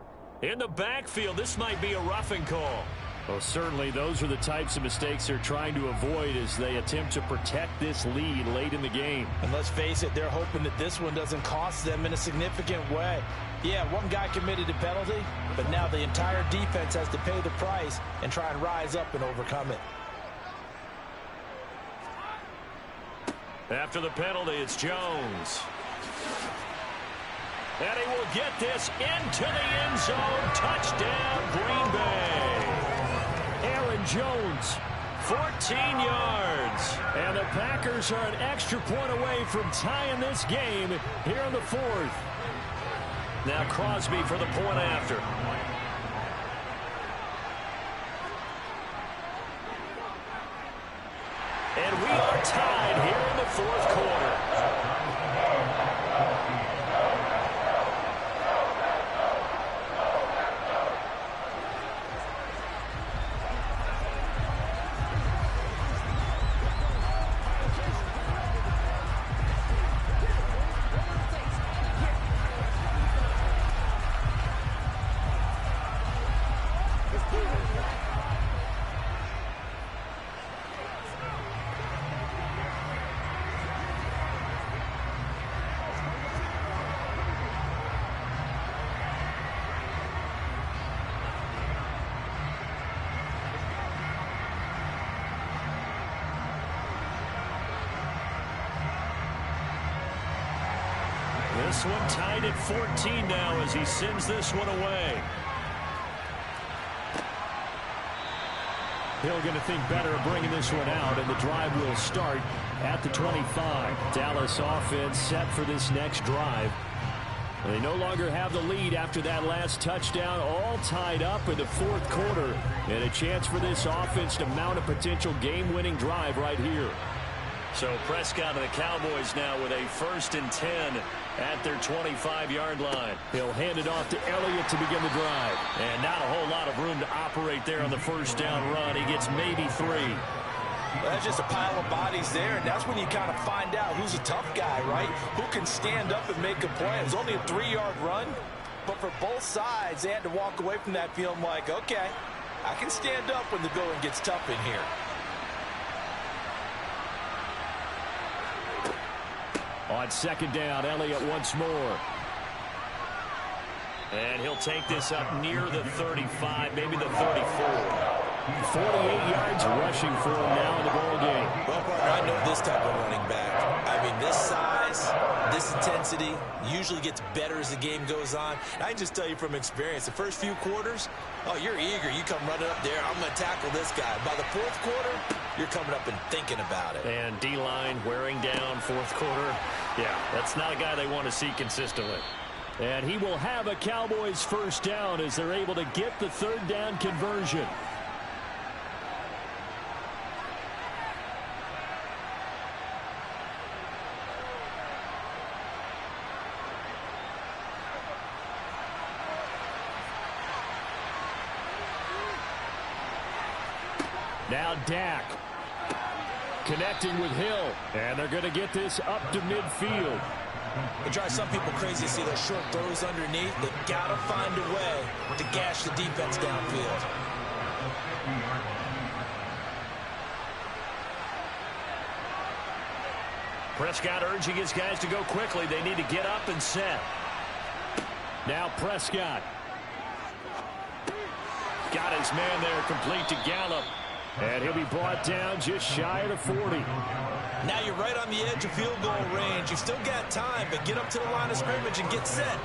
In the backfield, this might be a roughing call. Well, certainly those are the types of mistakes they're trying to avoid as they attempt to protect this lead late in the game. And let's face it, they're hoping that this one doesn't cost them in a significant way. Yeah, one guy committed a penalty, but now the entire defense has to pay the price and try and rise up and overcome it. After the penalty, it's Jones. And he will get this into the end zone. Touchdown, Green Bay. Aaron Jones, 14 yards. And the Packers are an extra point away from tying this game here in the 4th. Now Crosby for the point after. And we are tied here in the fourth quarter. This one tied at 14 now as he sends this one away. Hill going to think better of bringing this one out, and the drive will start at the 25. Dallas offense set for this next drive. They no longer have the lead after that last touchdown, all tied up in the fourth quarter, and a chance for this offense to mount a potential game-winning drive right here. So Prescott and the Cowboys now with a 1st and 10 at their 25-yard line. He'll hand it off to Elliott to begin the drive. And not a whole lot of room to operate there on the first down run. He gets maybe 3. Well, that's just a pile of bodies there, and that's when you kind of find out who's a tough guy, right? Who can stand up and make a play. It was only a 3-yard run, but for both sides, they had to walk away from that feeling like, okay, I can stand up when the going gets tough in here. On second down, Elliott once more. And he'll take this up near the 35, maybe the 34. 48 yards rushing for him now in the ball game. Well, partner, I know this type of running back. I mean, this size, this intensity usually gets better as the game goes on. And I can just tell you from experience, the first few quarters, oh, you're eager. You come running up there, I'm going to tackle this guy. By the fourth quarter, you're coming up and thinking about it. And D-line wearing down fourth quarter. Yeah, that's not a guy they want to see consistently. And he will have a Cowboys first down as they're able to get the third down conversion. Now Dak connecting with Hill, and they're going to get this up to midfield. It drives some people crazy to see those short throws underneath. They've got to find a way to gash the defense downfield. Prescott urging his guys to go quickly. They need to get up and set. Now Prescott. Got his man there complete to Gallup. And he'll be brought down just shy of the 40. Now you're right on the edge of field goal range. You've still got time, but get up to the line of scrimmage and get set.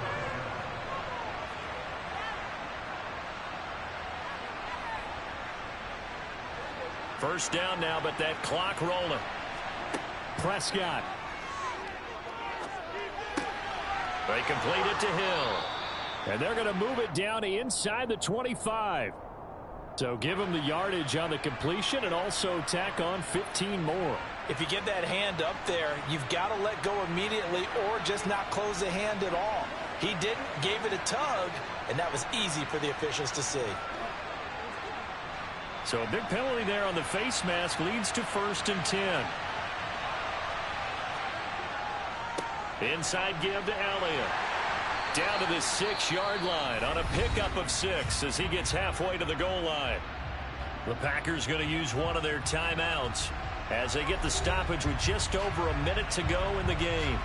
First down now, but that clock rolling. Prescott. They complete it to Hill. And they're going to move it down to inside the 25. So give him the yardage on the completion and also tack on 15 more. If you get that hand up there, you've got to let go immediately or just not close the hand at all. He didn't, gave it a tug, and that was easy for the officials to see. So a big penalty there on the face mask leads to 1st and 10. Inside give to Elliott. Down to the 6-yard line on a pickup of 6 as he gets halfway to the goal line. The Packers going to use one of their timeouts as they get the stoppage with just over a minute to go in the game.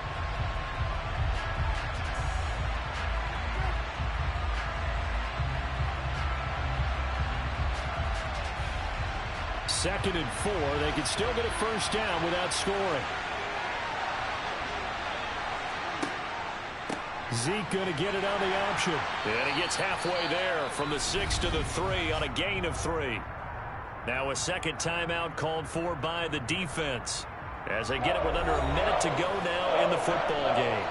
Second and 4. They can still get a first down without scoring. Zeke going to get it on the option. And he gets halfway there from the 6 to the 3 on a gain of 3. Now a second timeout called for by the defense as they get it with under a minute to go now in the football game.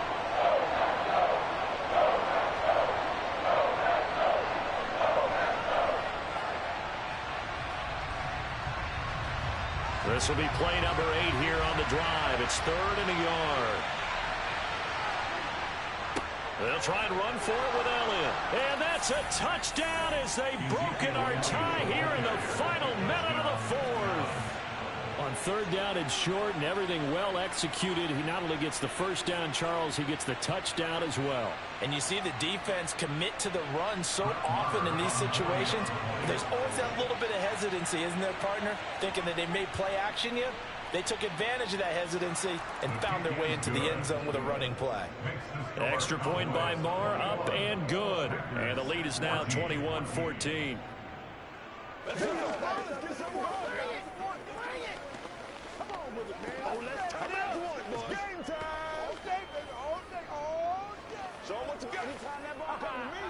This will be play number 8 here on the drive. It's 3rd and a yard. They'll try and run for it with Elliott. And that's a touchdown as they've broken our tie here in the final minute of the 4th. On 3rd down and short and everything well executed, he not only gets the first down, Charles, he gets the touchdown as well. And you see the defense commit to the run so often in these situations. There's always that little bit of hesitancy, isn't there, partner? Thinking that they may play action you. They took advantage of that hesitancy and found their way into the end zone with a running play. Extra point by Marr, up and good. And the lead is now 21-14. Show them what you got. Anytime that ball comes to me,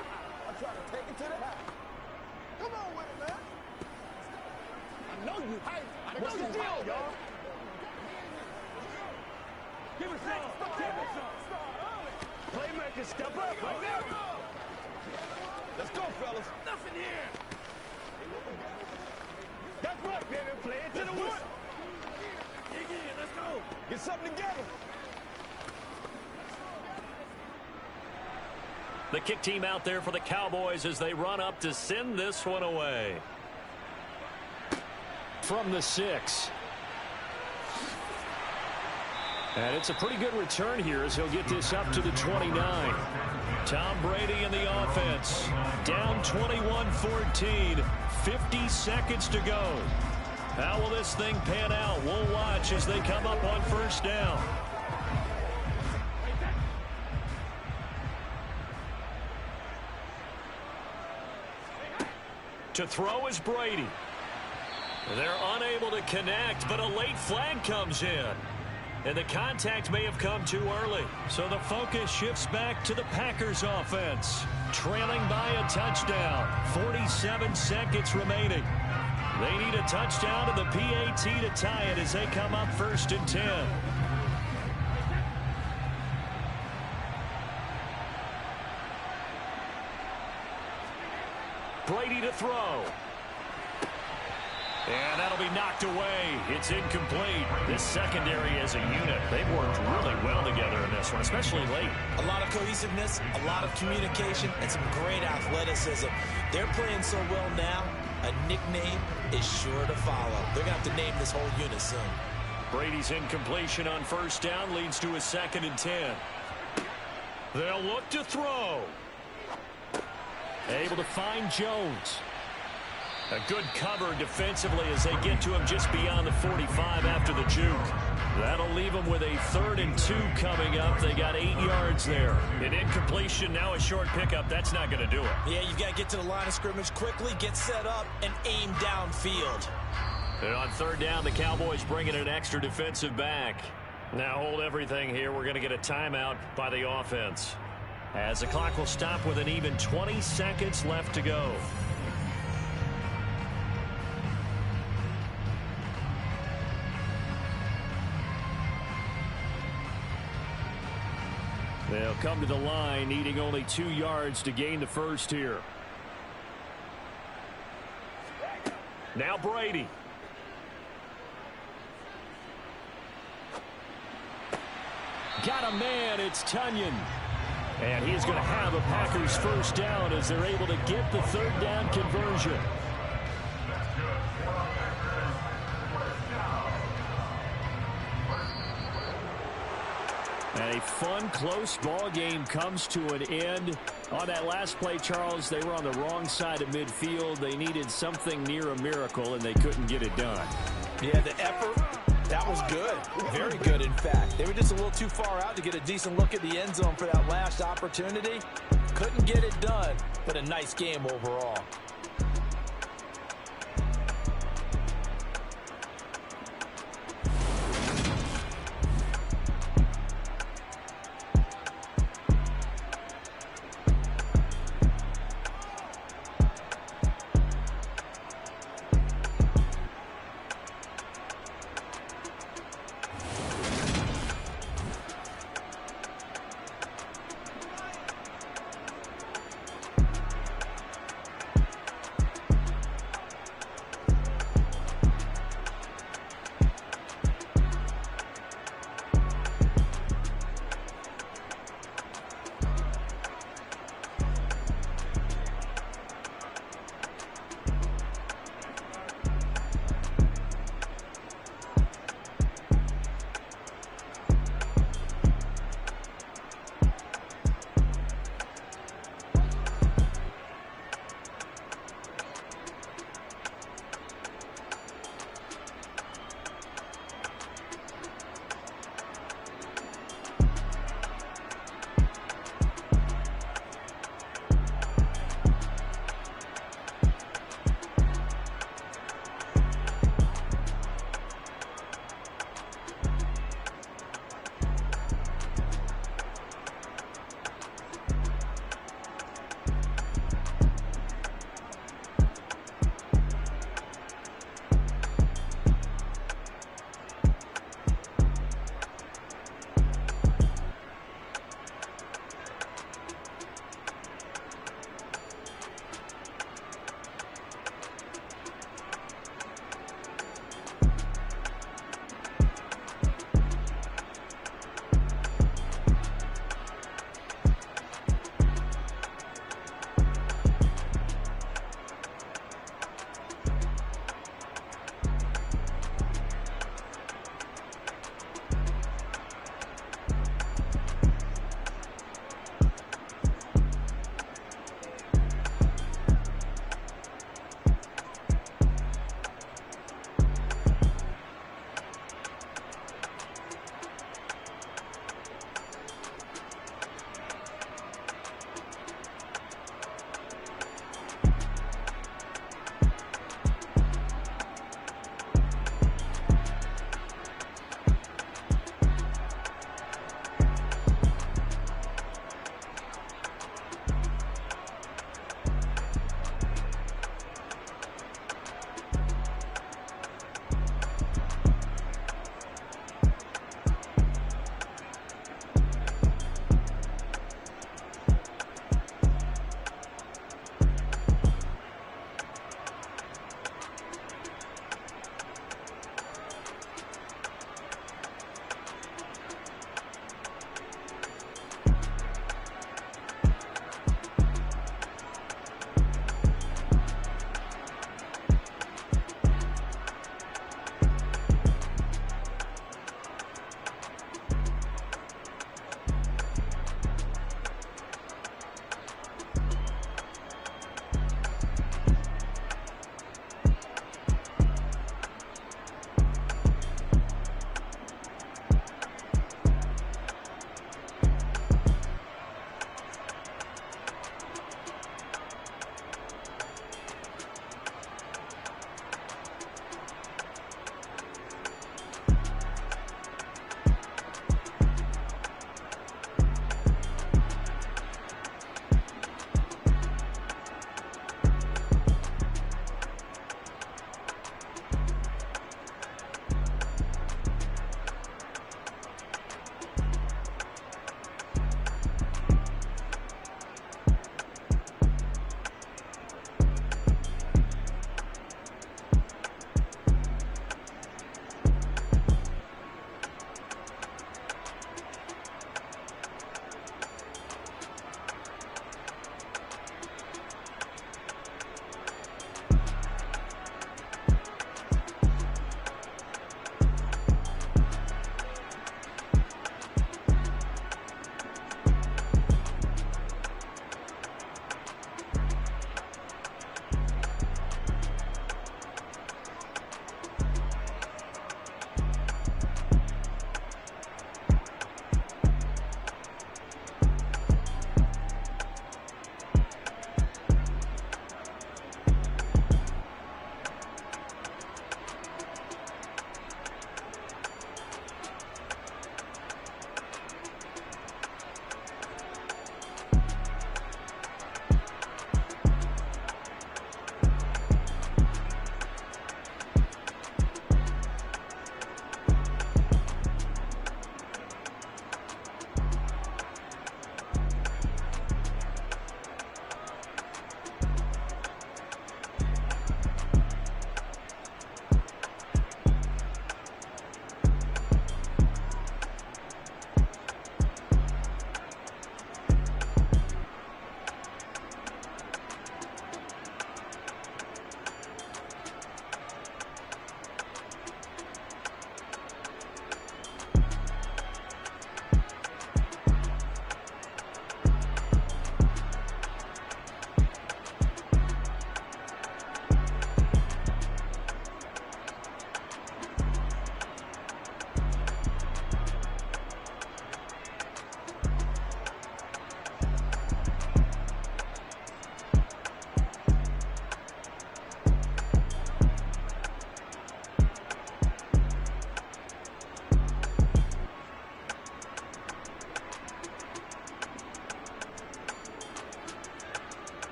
I try to take it to the house. Come on with it, man. I know you hype. What's the deal, y'all? Give it some. Give it some. Playmaker, step up. Right now. Let's go, fellas. Nothing here. That's right, baby. Play it to the wood. Dig in. Let's go. Get something together. The kick team out there for the Cowboys as they run up to send this one away. From the 6. And it's a pretty good return here as he'll get this up to the 29. Tom Brady in the offense. Down 21-14. 50 seconds to go. How will this thing pan out? We'll watch as they come up on 1st down. To throw is Brady. They're unable to connect, but a late flag comes in. And the contact may have come too early. So the focus shifts back to the Packers offense. Trailing by a touchdown. 47 seconds remaining. They need a touchdown to the PAT to tie it as they come up 1st and 10. Brady to throw. And that'll be knocked away. It's incomplete. This secondary as a unit, they've worked really well together in this one, especially late. A lot of cohesiveness, a lot of communication, and some great athleticism. They're playing so well now, a nickname is sure to follow. They're going to have to name this whole unit soon. Brady's incompletion on 1st down leads to a 2nd and 10. They'll look to throw. Able to find Jones. A good cover defensively as they get to him just beyond the 45 after the juke. That'll leave them with a 3rd and 2 coming up. They got 8 yards there. An incompletion, now a short pickup. That's not going to do it. Yeah, you've got to get to the line of scrimmage quickly, get set up, and aim downfield. And on 3rd down, the Cowboys bring in an extra defensive back. Now hold everything here. We're going to get a timeout by the offense, as the clock will stop with an even 20 seconds left to go. They'll come to the line, needing only 2 yards to gain the first here. Now Brady. Got a man, it's Tunyon. And he's going to have a Packers first down as they're able to get the 3rd down conversion. And a fun, close ball game comes to an end. On that last play, Charles, they were on the wrong side of midfield. They needed something near a miracle, and they couldn't get it done. Yeah, the effort, that was good. Very good, in fact. They were just a little too far out to get a decent look at the end zone for that last opportunity. Couldn't get it done, but a nice game overall.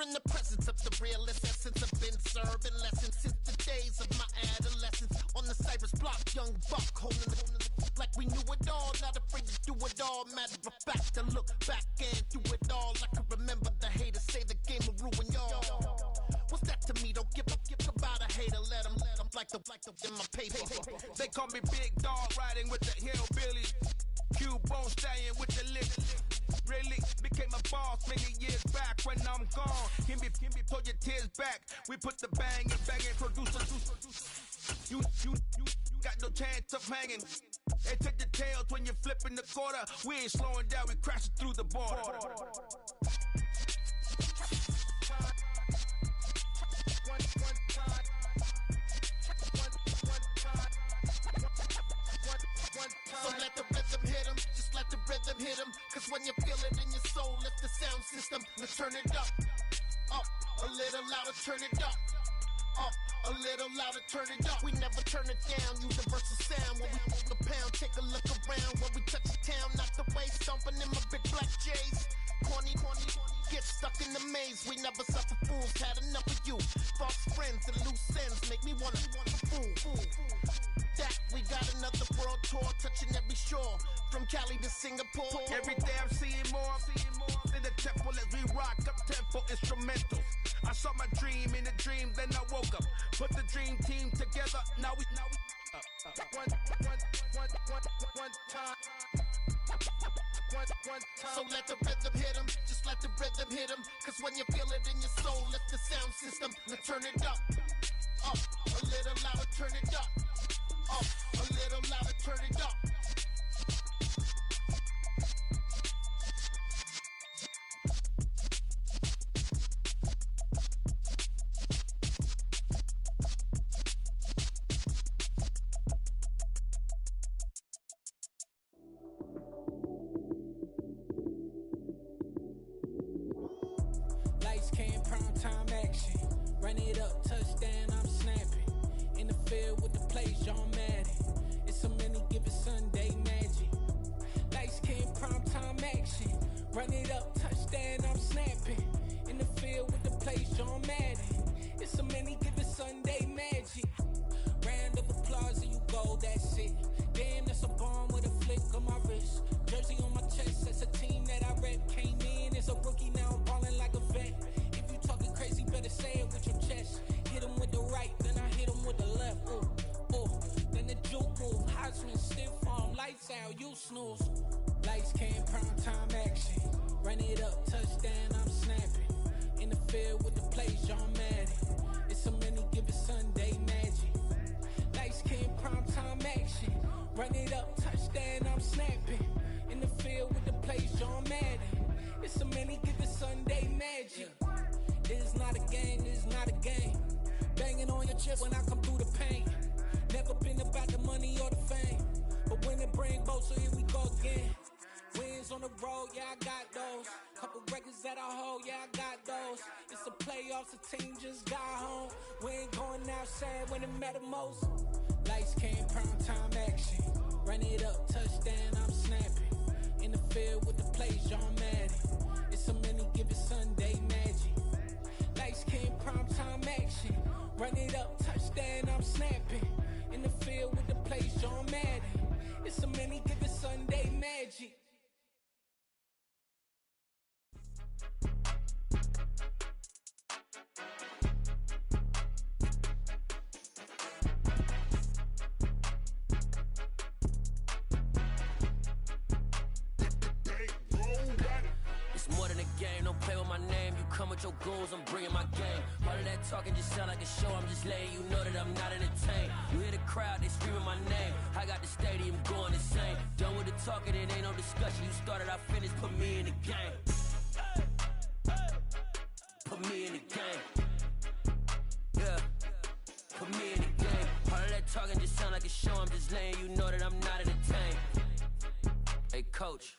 in the presence of the realest essence. I've been serving lessons since the days of my adolescence. On the Cypress block, young buck holding the like we knew it all, not afraid to do it all. Matter of fact, to look back and do it all. I can remember the haters say the game will ruin y'all. What's that to me? Don't give about a hater. Let them like the in my paper. They call me Big Dog, riding with the hillbilly. Q-Bone staying with the lip. Really became a boss many years back. When I'm gone, can be pull your tears back. We put the bang and producers. You got no chance of hanging. They take the tails when you're flipping the quarter. We ain't slowing down, we crashing through the border. So let the rhythm hit him, just let the rhythm hit him. Cause when you feel it in your soul, lift the sound system. Let's turn it up, a little louder, turn it up. A little louder, turn it up. We never turn it down, universal sound. When we move the pound, take a look around. When we touch the town, not the way, stomping in my big black J's. Corny, get stuck in the maze. We never suffer fools, had enough of you. False friends and loose ends make me wanna fool. That we got another world tour, touching every shore, from Cali to Singapore. Every day I'm seeing more in the temple as we rock up tempo instrumentals. I saw my dream in a dream, then I woke up. Put the dream team together, now we one time. So let the rhythm hit him, just let the rhythm hit him. Cause when you feel it in your soul, lift the sound system. Let's turn it up, a little louder, turn it up. A little louder, turn it up. Lights came, prime time action. Run it up, touchdown, I'm snapping. In the field with the plays, John Madden. It's so many, give it Sunday magic. Lights came, prime time action. Run it up, touchdown, I'm snapping. In the field with the plays, John Madden. It's so many, give it Sunday magic. Round of applause and you go, that's it. Damn, that's a bomb with a flick on my wrist. Jersey on my chest, that's a team that I rep. Came in as a rookie, now I'm ballin' like a vet. If you talking crazy, better say it with your chest. Hit him with the right, then I hit him with the left. Then the juke move, Heisman, stiff arm, lights out, you snooze. Lights came, prime time action. Run it up, touchdown, I'm snapping. In the field with the plays, John Madden. It's so many, give it Sunday magic. Lights came, prime time action. Run it up, touchdown, I'm snapping. In the field with the plays, John Madden. It's so many, give it Sunday magic. This is not a game, this is not a game. Banging on your chest when I come through the pain. Never been about the money or the fame. But when it bring both, so here we go again. Wins on the road, yeah, I got those. Couple records that I hold, yeah, I got those. It's the playoffs, the team just got home. We ain't going outside when it matter most. Lights came, prime time action. Run it up, touchdown, I'm snapping. In the field with the plays, John Madden. It's so many, give it Sunday magic. Lights came, prime time action. Run it up, touchdown, I'm snapping. In the field with the plays, John Madden. It's so many, give it Sunday magic. It's more than a game, don't play with my name. You come with your goals, I'm bringing my game. All of that talking just sound like a show, I'm just letting you know that I'm not entertained. You hear the crowd, they screaming my name. I got the stadium going insane. Done with the talking, it ain't no discussion. You started, I finished, put me in the game. Put me in the game. Yeah, put me in the game. All of that talking just sound like a show, I'm just letting you know that I'm not entertained. Hey coach,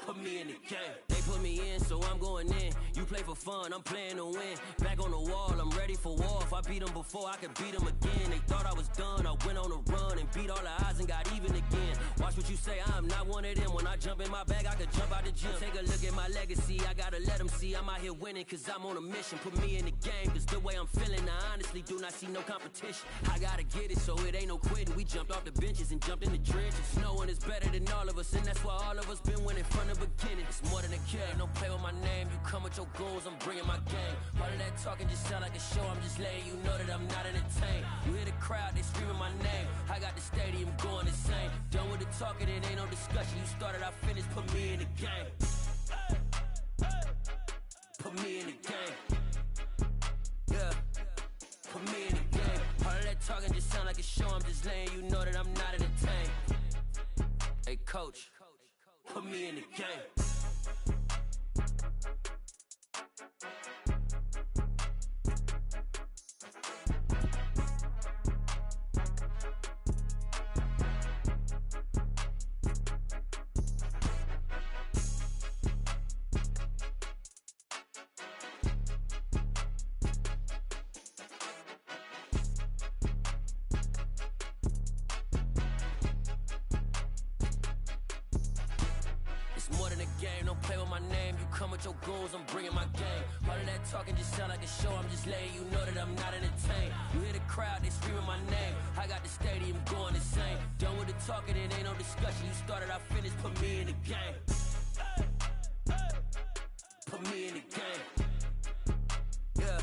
put me in the game. They put me in, so I'm going in. You play for fun, I'm playing to win. Back on the wall, I'm ready for war. If I beat them before, I could beat them again. They thought I was done, I went on a run and beat all the odds and got even again. Watch what you say, I'm not one of them. When I jump in my bag, I could jump out the gym. Take a look at my legacy, I gotta let them see I'm out here winning, cause I'm on a mission. Put me in the game, cause the way I'm feeling, I honestly do not see no competition. I gotta get it, so it ain't no quitting. We jumped off the benches and jumped in the trenches. No one is better than all of us, and that's why all of us been winning from the beginning. It's more than a game, don't play with my name. You come with your goons, I'm bringing my game. All of that talking just sound like a show, I'm just letting you know that I'm not entertained. You hear the crowd, they screaming my name. I got the stadium going insane. Done with the talking, it ain't no discussion. You started, I finished, put me in the game. Put me in the game. Yeah, put me in the game. All of that talking just sound like a show, I'm just letting you know that I'm not entertained. Hey coach, put me in the game. Your goals, I'm bringing my game. All of that talking just sound like a show, I'm just letting you know that I'm not entertained. You hear the crowd, they screaming my name. I got the stadium going insane. Done with the talking, it ain't no discussion. You started, I finished, put me in the game. Put me in the game. Yeah,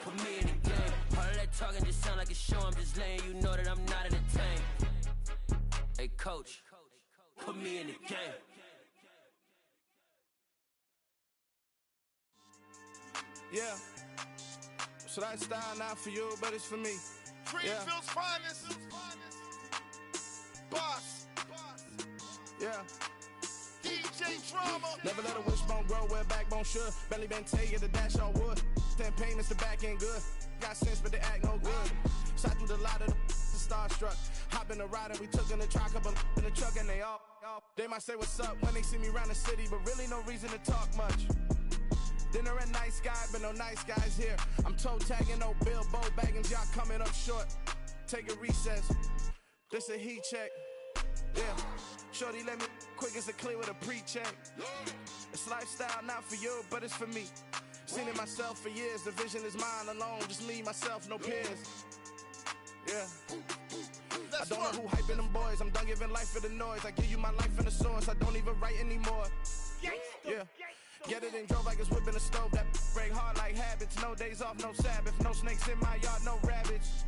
put me in the game. All of that talking just sound like a show, I'm just letting you know that I'm not entertained. Hey coach, put me in the game. Yeah, so that style not for you, but it's for me. Greenfield's finest. Boss. Yeah. DJ Drama. Never let a wishbone grow where a backbone should. Belly been tell you the dash all wood. 10 payments, the back end good. Got sense, but they act no good. Shot through the lot of the starstruck. Hop in the ride and we took in the truck up in the truck and they all. They might say what's up when they see me around the city, but really no reason to talk much. Dinner at nice guy, but no nice guys here. I'm toe tagging, no Bilbo bagging, y'all coming up short. Take a recess. This a heat check. Yeah. Shorty let me quick as a clear with a pre-check. It's lifestyle not for you, but it's for me. Seen it myself for years. The vision is mine alone. Just me, myself, no peers. Yeah. I don't know who hyping them boys. I'm done giving life for the noise. I give you my life in the source. I don't even write anymore. Yeah. Get it and drove like it's whipping a stove. That break hard like habits. No days off, no Sabbath. No snakes in my yard, no rabbits.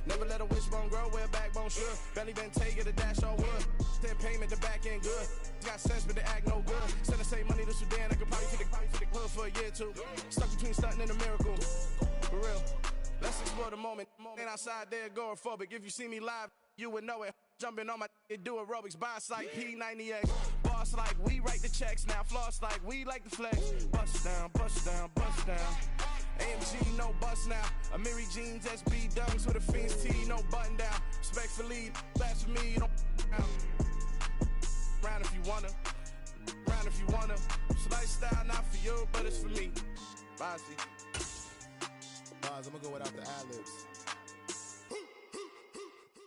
Never let a wishbone grow where a backbone should. Belly been take it, the dash all wood. 10 payment, the back end good. Got sense, but they act no good. Send the same money to Sudan. I could probably fit the hood for a year or two. Stuck between stunting and a miracle. For real. Let's explore the moment. Ain't outside there agoraphobic. If you see me live, you would know it. Jumping on my do aerobics, boss like P90X. Boss like we write the checks now. Floss like we like the flex. Bust down, bust down, bust down. AMG, no bust now. Amiri jeans, SB dunks with a Fiends T, no button down. Respectfully, that's for me, you don't round if you wanna. Round if you wanna. It's lifestyle not for you, but it's for me. Bossy. Bars, I'm gonna go without the ad-libs.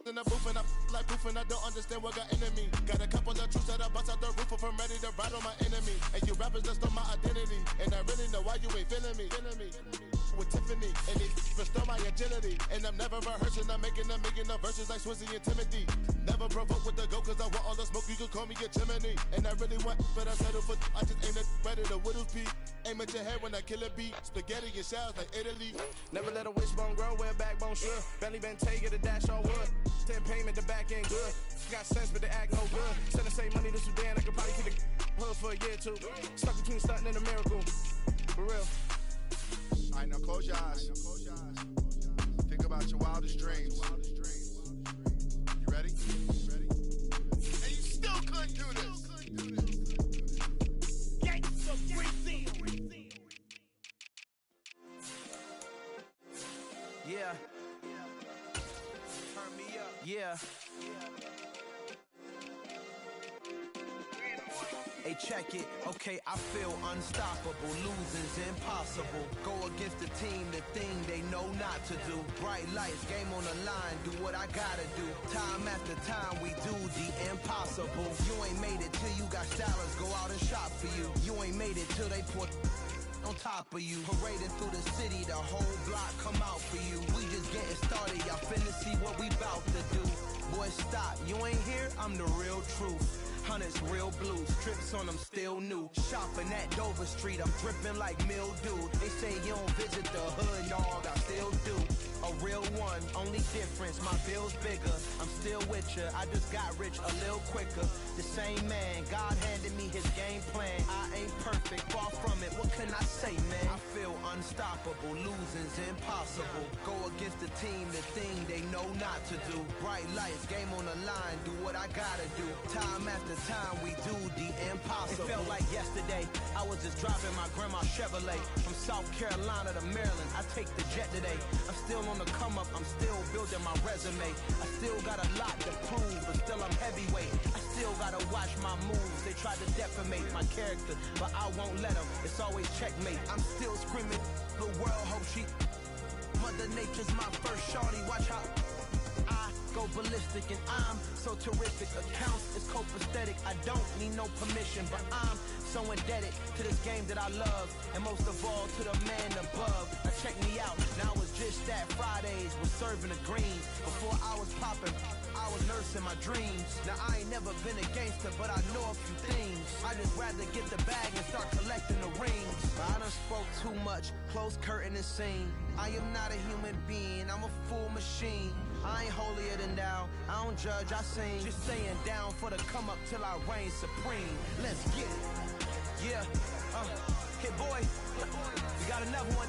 In the booth and I like proof and I don't understand what got into me. Got a couple of troops that I bust out the roof if I'm ready to ride on my enemy. And you rappers just stole my identity, and I really know why you ain't feeling me. With Tiffany, and they restore my agility. And I'm never rehearsing, I'm making a million of verses like Swizzy and Timothy. Never provoke with the go, cause I want all the smoke, you can call me a chimney. And I really want, but I settle for, I just ain't ready to whittle pea. Aim at your head when I kill a beat. Spaghetti and shells like Italy. Never let a wishbone grow where a backbone should. Belly been take it, the dash all wood. 10 payment, the back end good. Got sense, but they act no good. Send the same money to Sudan, I could probably keep the hood for a year or two. Stuck between stunting and a miracle. For real. Alright, now close your eyes. Think about your wildest dreams. You ready? And you still couldn't do this. Yeah. Turn me up. Yeah. Hey, check it, okay, I feel unstoppable. Losing's impossible. Go against the team, the thing they know not to do. Bright lights, game on the line, do what I gotta do. Time after time, we do the impossible. You ain't made it till you got stylists go out and shop for you. You ain't made it till they put on top of you. Parading through the city, the whole block come out for you. We just getting started, y'all finna see what we bout to do. Boy, stop, you ain't here, I'm the real truth. Hunters, real blues, strips on them still new. Shopping at Dover Street, I'm dripping like mildew. They say you don't visit the hood, dog, I still do. A real one, only difference, my bill's bigger. I'm still with ya, I just got rich a little quicker. The same man, God handed me his game plan. I ain't perfect, far from it, what can I say, man? I feel unstoppable, losing's impossible. Go against the team, the thing they know not to do. Bright lights, game on the line, do what I gotta do. Time after time, we do the impossible. It felt like yesterday, I was just driving my grandma's Chevrolet. From South Carolina to Maryland, I take the jet today. I'm still on the come up, I'm still building my resume. I still got a lot to prove, but still I'm heavyweight. I still gotta watch my moves, they try to defamate my character, but I won't let them, it's always checkmate. I'm still screaming, the world hope she Mother Nature's my first shorty, watch how I go ballistic and I'm so terrific. Accounts is copacetic, I don't need no permission, but I'm so indebted to this game that I love, and most of all to the man above. Now check me out, now it's just that Fridays was serving the greens. Before I was popping, I was nursing my dreams. Now I ain't never been a gangster, but I know a few things. I just rather get the bag and start collecting the rings. I done spoke too much, close curtain and scene. I am not a human being, I'm a full machine. I ain't holier than thou, I don't judge, I sing. Just saying down for the come up till I reign supreme. Let's get it. Yeah, hit boy, we got another one.